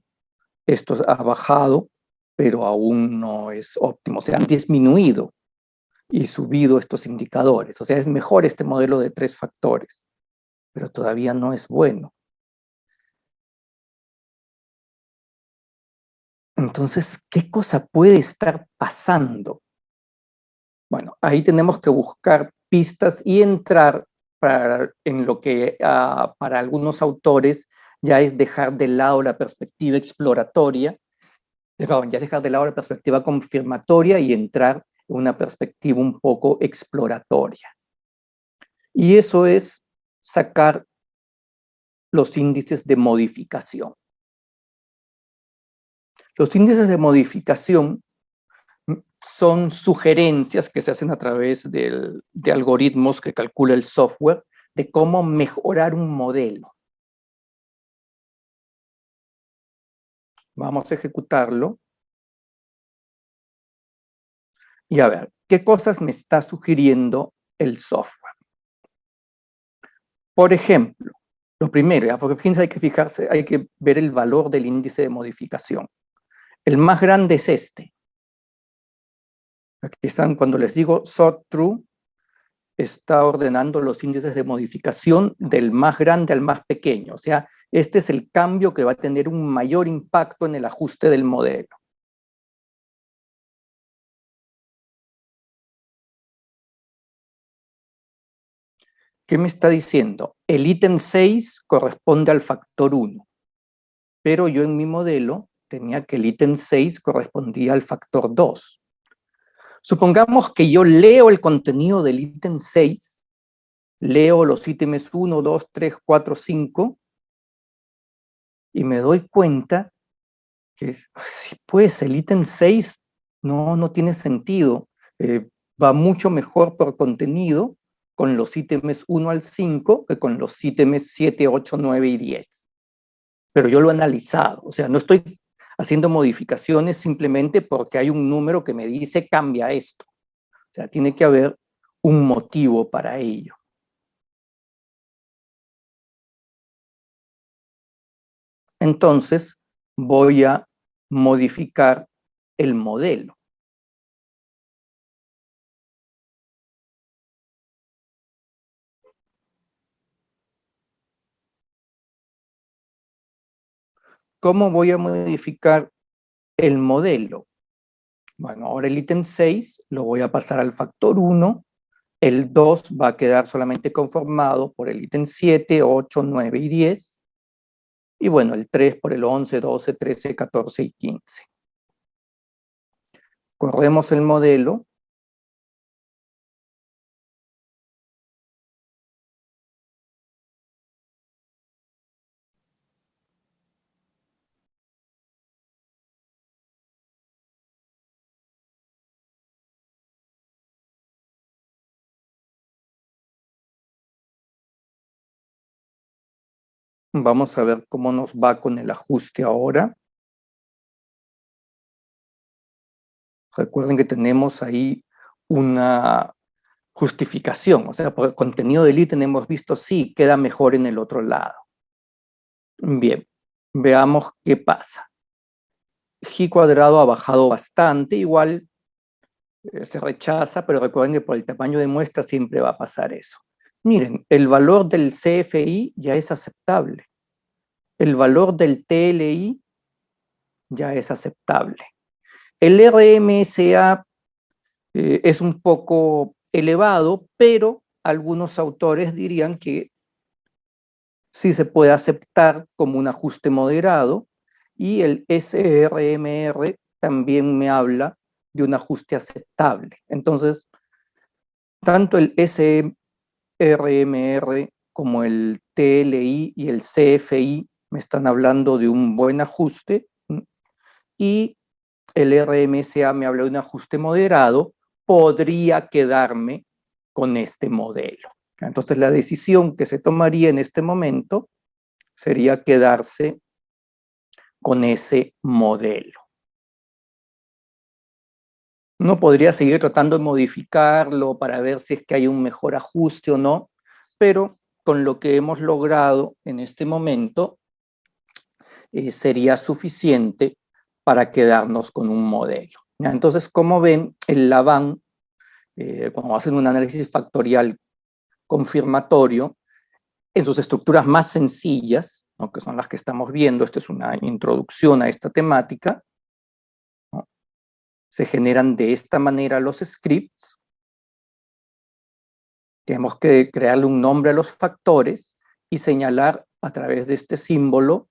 Esto ha bajado, pero aún no es óptimo. Se han disminuido y subido estos indicadores. O sea, es mejor este modelo de 3 factores, pero todavía no es bueno. Entonces, ¿qué cosa puede estar pasando? Bueno, ahí tenemos que buscar pistas y entrar en lo que para algunos autores ya es dejar de lado la perspectiva exploratoria, ya es dejar de lado la perspectiva confirmatoria y entrar en una perspectiva un poco exploratoria. Y eso es sacar los índices de modificación. Los índices de modificación son sugerencias que se hacen a través de algoritmos que calcula el software de cómo mejorar un modelo. Vamos a ejecutarlo. Y a ver, ¿qué cosas me está sugiriendo el software? Por ejemplo, lo primero, ¿ya? Porque fíjense, hay que fijarse, hay que ver el valor del índice de modificación. El más grande es este. Aquí están, cuando les digo sort true, está ordenando los índices de modificación del más grande al más pequeño. O sea, este es el cambio que va a tener un mayor impacto en el ajuste del modelo. ¿Qué me está diciendo? El ítem 6 corresponde al factor 1, pero yo en mi modelo tenía que el ítem 6 correspondía al factor 2. Supongamos que yo leo el contenido del ítem 6, leo los ítems 1, 2, 3, 4, 5, y me doy cuenta que pues el ítem 6 no tiene sentido. Va mucho mejor por contenido con los ítems 1 al 5 que con los ítems 7, 8, 9 y 10. Pero yo lo he analizado, o sea, no estoy haciendo modificaciones simplemente porque hay un número que me dice cambia esto. O sea, tiene que haber un motivo para ello. Entonces, voy a modificar el modelo. ¿Cómo voy a modificar el modelo? Bueno, ahora el ítem 6 lo voy a pasar al factor 1, el 2 va a quedar solamente conformado por el ítem 7, 8, 9 y 10, y bueno, el 3 por el 11, 12, 13, 14 y 15. Corremos el modelo. Vamos a ver cómo nos va con el ajuste ahora. Recuerden que tenemos ahí una justificación, o sea, por el contenido del ítem hemos visto sí, queda mejor en el otro lado. Bien, veamos qué pasa. G cuadrado ha bajado bastante, igual se rechaza, pero recuerden que por el tamaño de muestra siempre va a pasar eso. Miren, el valor del CFI ya es aceptable. El valor del TLI ya es aceptable. El RMSA es un poco elevado, pero algunos autores dirían que sí se puede aceptar como un ajuste moderado, y el SRMR también me habla de un ajuste aceptable. Entonces, tanto el SRMR como el TLI y el CFI me están hablando de un buen ajuste, y el RMSA me habla de un ajuste moderado. Podría quedarme con este modelo. Entonces, la decisión que se tomaría en este momento sería quedarse con ese modelo. Uno podría seguir tratando de modificarlo para ver si es que hay un mejor ajuste o no, pero con lo que hemos logrado en este momento sería suficiente para quedarnos con un modelo. Entonces, como ven, el Laván, cuando hacen un análisis factorial confirmatorio, en sus estructuras más sencillas, ¿no?, que son las que estamos viendo, esta es una introducción a esta temática, ¿no?, se generan de esta manera los scripts. Tenemos que crearle un nombre a los factores y señalar a través de este símbolo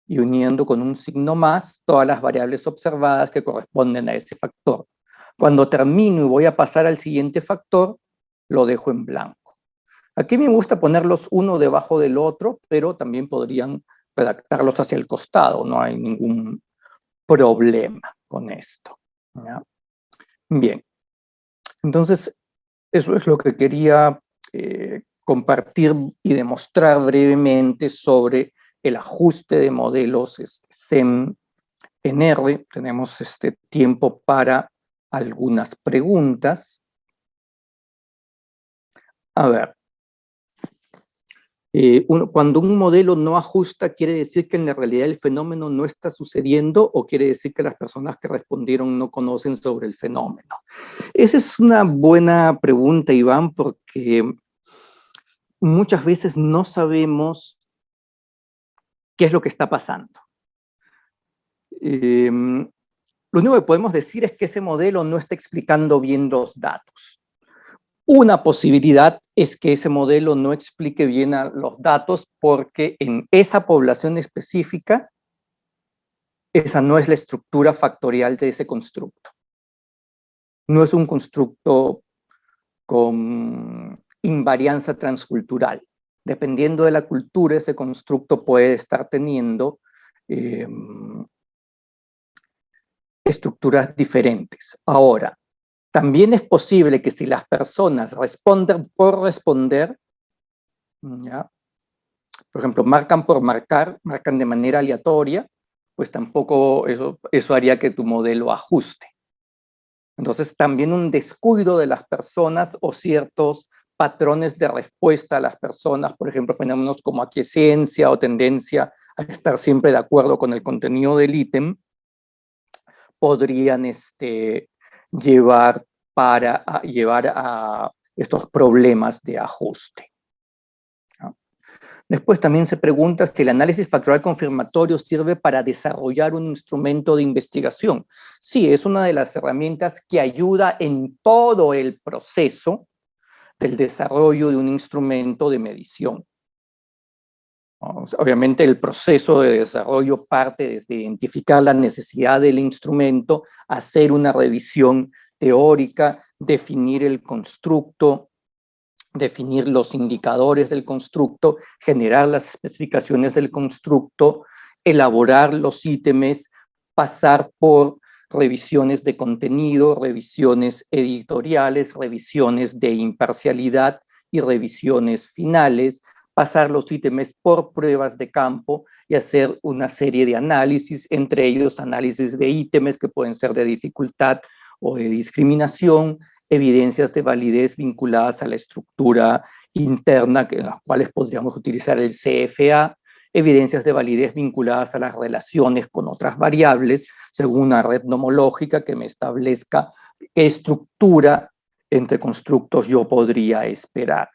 y uniendo con un signo más todas las variables observadas que corresponden a ese factor. Cuando termino y voy a pasar al siguiente factor, lo dejo en blanco. Aquí me gusta ponerlos uno debajo del otro, pero también podrían redactarlos hacia el costado, no hay ningún problema con esto, ¿ya? Bien, entonces eso es lo que quería compartir y demostrar brevemente sobre el ajuste de modelos SEM en R. Tenemos tiempo para algunas preguntas. A ver, cuando un modelo no ajusta, ¿quiere decir que en la realidad el fenómeno no está sucediendo o quiere decir que las personas que respondieron no conocen sobre el fenómeno? Esa es una buena pregunta, Iván, porque muchas veces no sabemos qué es lo que está pasando. Lo único que podemos decir es que ese modelo no está explicando bien los datos. Una posibilidad es que ese modelo no explique bien los datos porque en esa población específica, esa no es la estructura factorial de ese constructo. No es un constructo con invarianza transcultural. Dependiendo de la cultura, ese constructo puede estar teniendo estructuras diferentes. Ahora, también es posible que si las personas responden por responder, ¿ya? Por ejemplo, marcan por marcar, marcan de manera aleatoria, pues tampoco eso haría que tu modelo ajuste. Entonces, también un descuido de las personas o ciertos patrones de respuesta a las personas, por ejemplo, fenómenos como aquiescencia o tendencia a estar siempre de acuerdo con el contenido del ítem, podrían llevar a estos problemas de ajuste. Después también se pregunta si el análisis factorial confirmatorio sirve para desarrollar un instrumento de investigación. Sí, es una de las herramientas que ayuda en todo el proceso del desarrollo de un instrumento de medición. Obviamente el proceso de desarrollo parte desde identificar la necesidad del instrumento, hacer una revisión teórica, definir el constructo, definir los indicadores del constructo, generar las especificaciones del constructo, elaborar los ítems, pasar por revisiones de contenido, revisiones editoriales, revisiones de imparcialidad y revisiones finales, pasar los ítems por pruebas de campo y hacer una serie de análisis, entre ellos análisis de ítems que pueden ser de dificultad o de discriminación, evidencias de validez vinculadas a la estructura interna, en las cuales podríamos utilizar el CFA, evidencias de validez vinculadas a las relaciones con otras variables, según una red nomológica que me establezca qué estructura entre constructos yo podría esperar.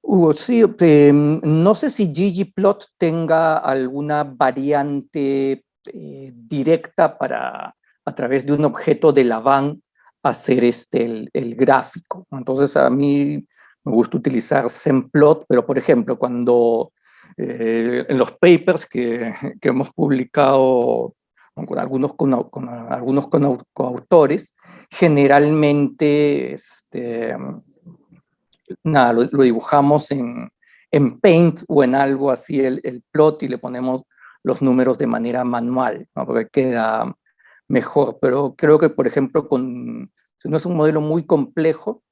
Hugo, sí, no sé si ggplot tenga alguna variante directa para, a través de un objeto de Laván, hacer el gráfico. Entonces, a mí me gusta utilizar semplot, pero por ejemplo, cuando en los papers que hemos publicado con algunos coautores, generalmente nada, lo dibujamos en Paint o en algo así, el plot, y le ponemos los números de manera manual, ¿no? Porque queda mejor. Pero creo que, por ejemplo, si no es un modelo muy complejo,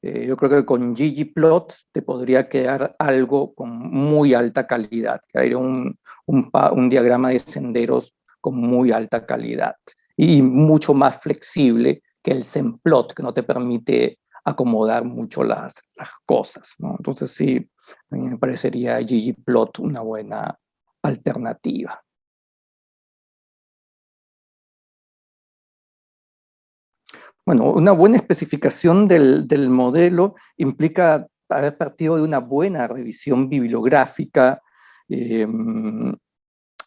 yo creo que con ggplot te podría quedar algo con muy alta calidad, que hay un diagrama de senderos con muy alta calidad y mucho más flexible que el semplot, que no te permite acomodar mucho las cosas, ¿no? Entonces sí, a mí me parecería ggplot una buena alternativa. Bueno, una buena especificación del modelo implica haber partido de una buena revisión bibliográfica y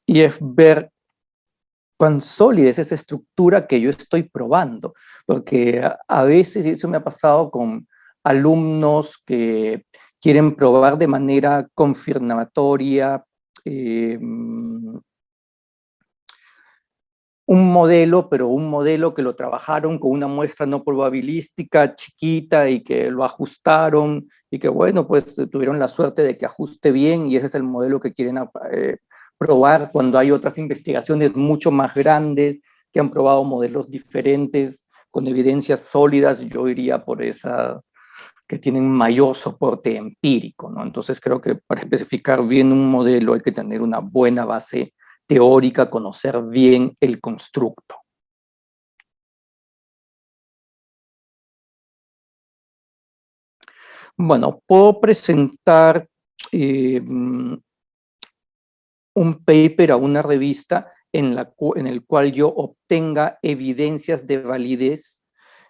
es ver cuán sólida es esa estructura que yo estoy probando, porque a veces, y eso me ha pasado con alumnos que quieren probar de manera confirmatoria un modelo, pero un modelo que lo trabajaron con una muestra no probabilística chiquita y que lo ajustaron y que bueno, pues tuvieron la suerte de que ajuste bien y ese es el modelo que quieren probar cuando hay otras investigaciones mucho más grandes que han probado modelos diferentes con evidencias sólidas. Yo iría por esa que tienen mayor soporte empírico, ¿no? Entonces creo que para especificar bien un modelo hay que tener una buena base teórica, conocer bien el constructo. Bueno, puedo presentar un paper a una revista en el cual yo obtenga evidencias de validez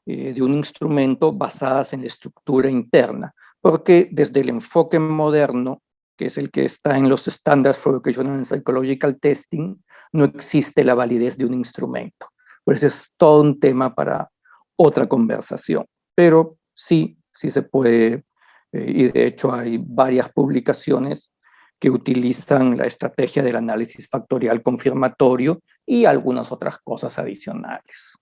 de un instrumento basadas en la estructura interna, porque desde el enfoque moderno, que es el que está en los Standards for Educational and Psychological Testing, no existe la validez de un instrumento. Por eso es todo un tema para otra conversación. Pero sí, sí se puede, y de hecho hay varias publicaciones que utilizan la estrategia del análisis factorial confirmatorio y algunas otras cosas adicionales.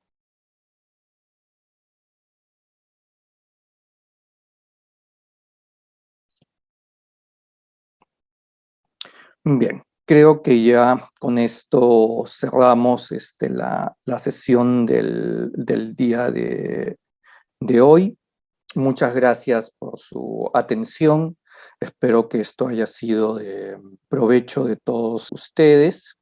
Bien, creo que ya con esto cerramos la sesión del día de hoy. Muchas gracias por su atención. Espero que esto haya sido de provecho de todos ustedes.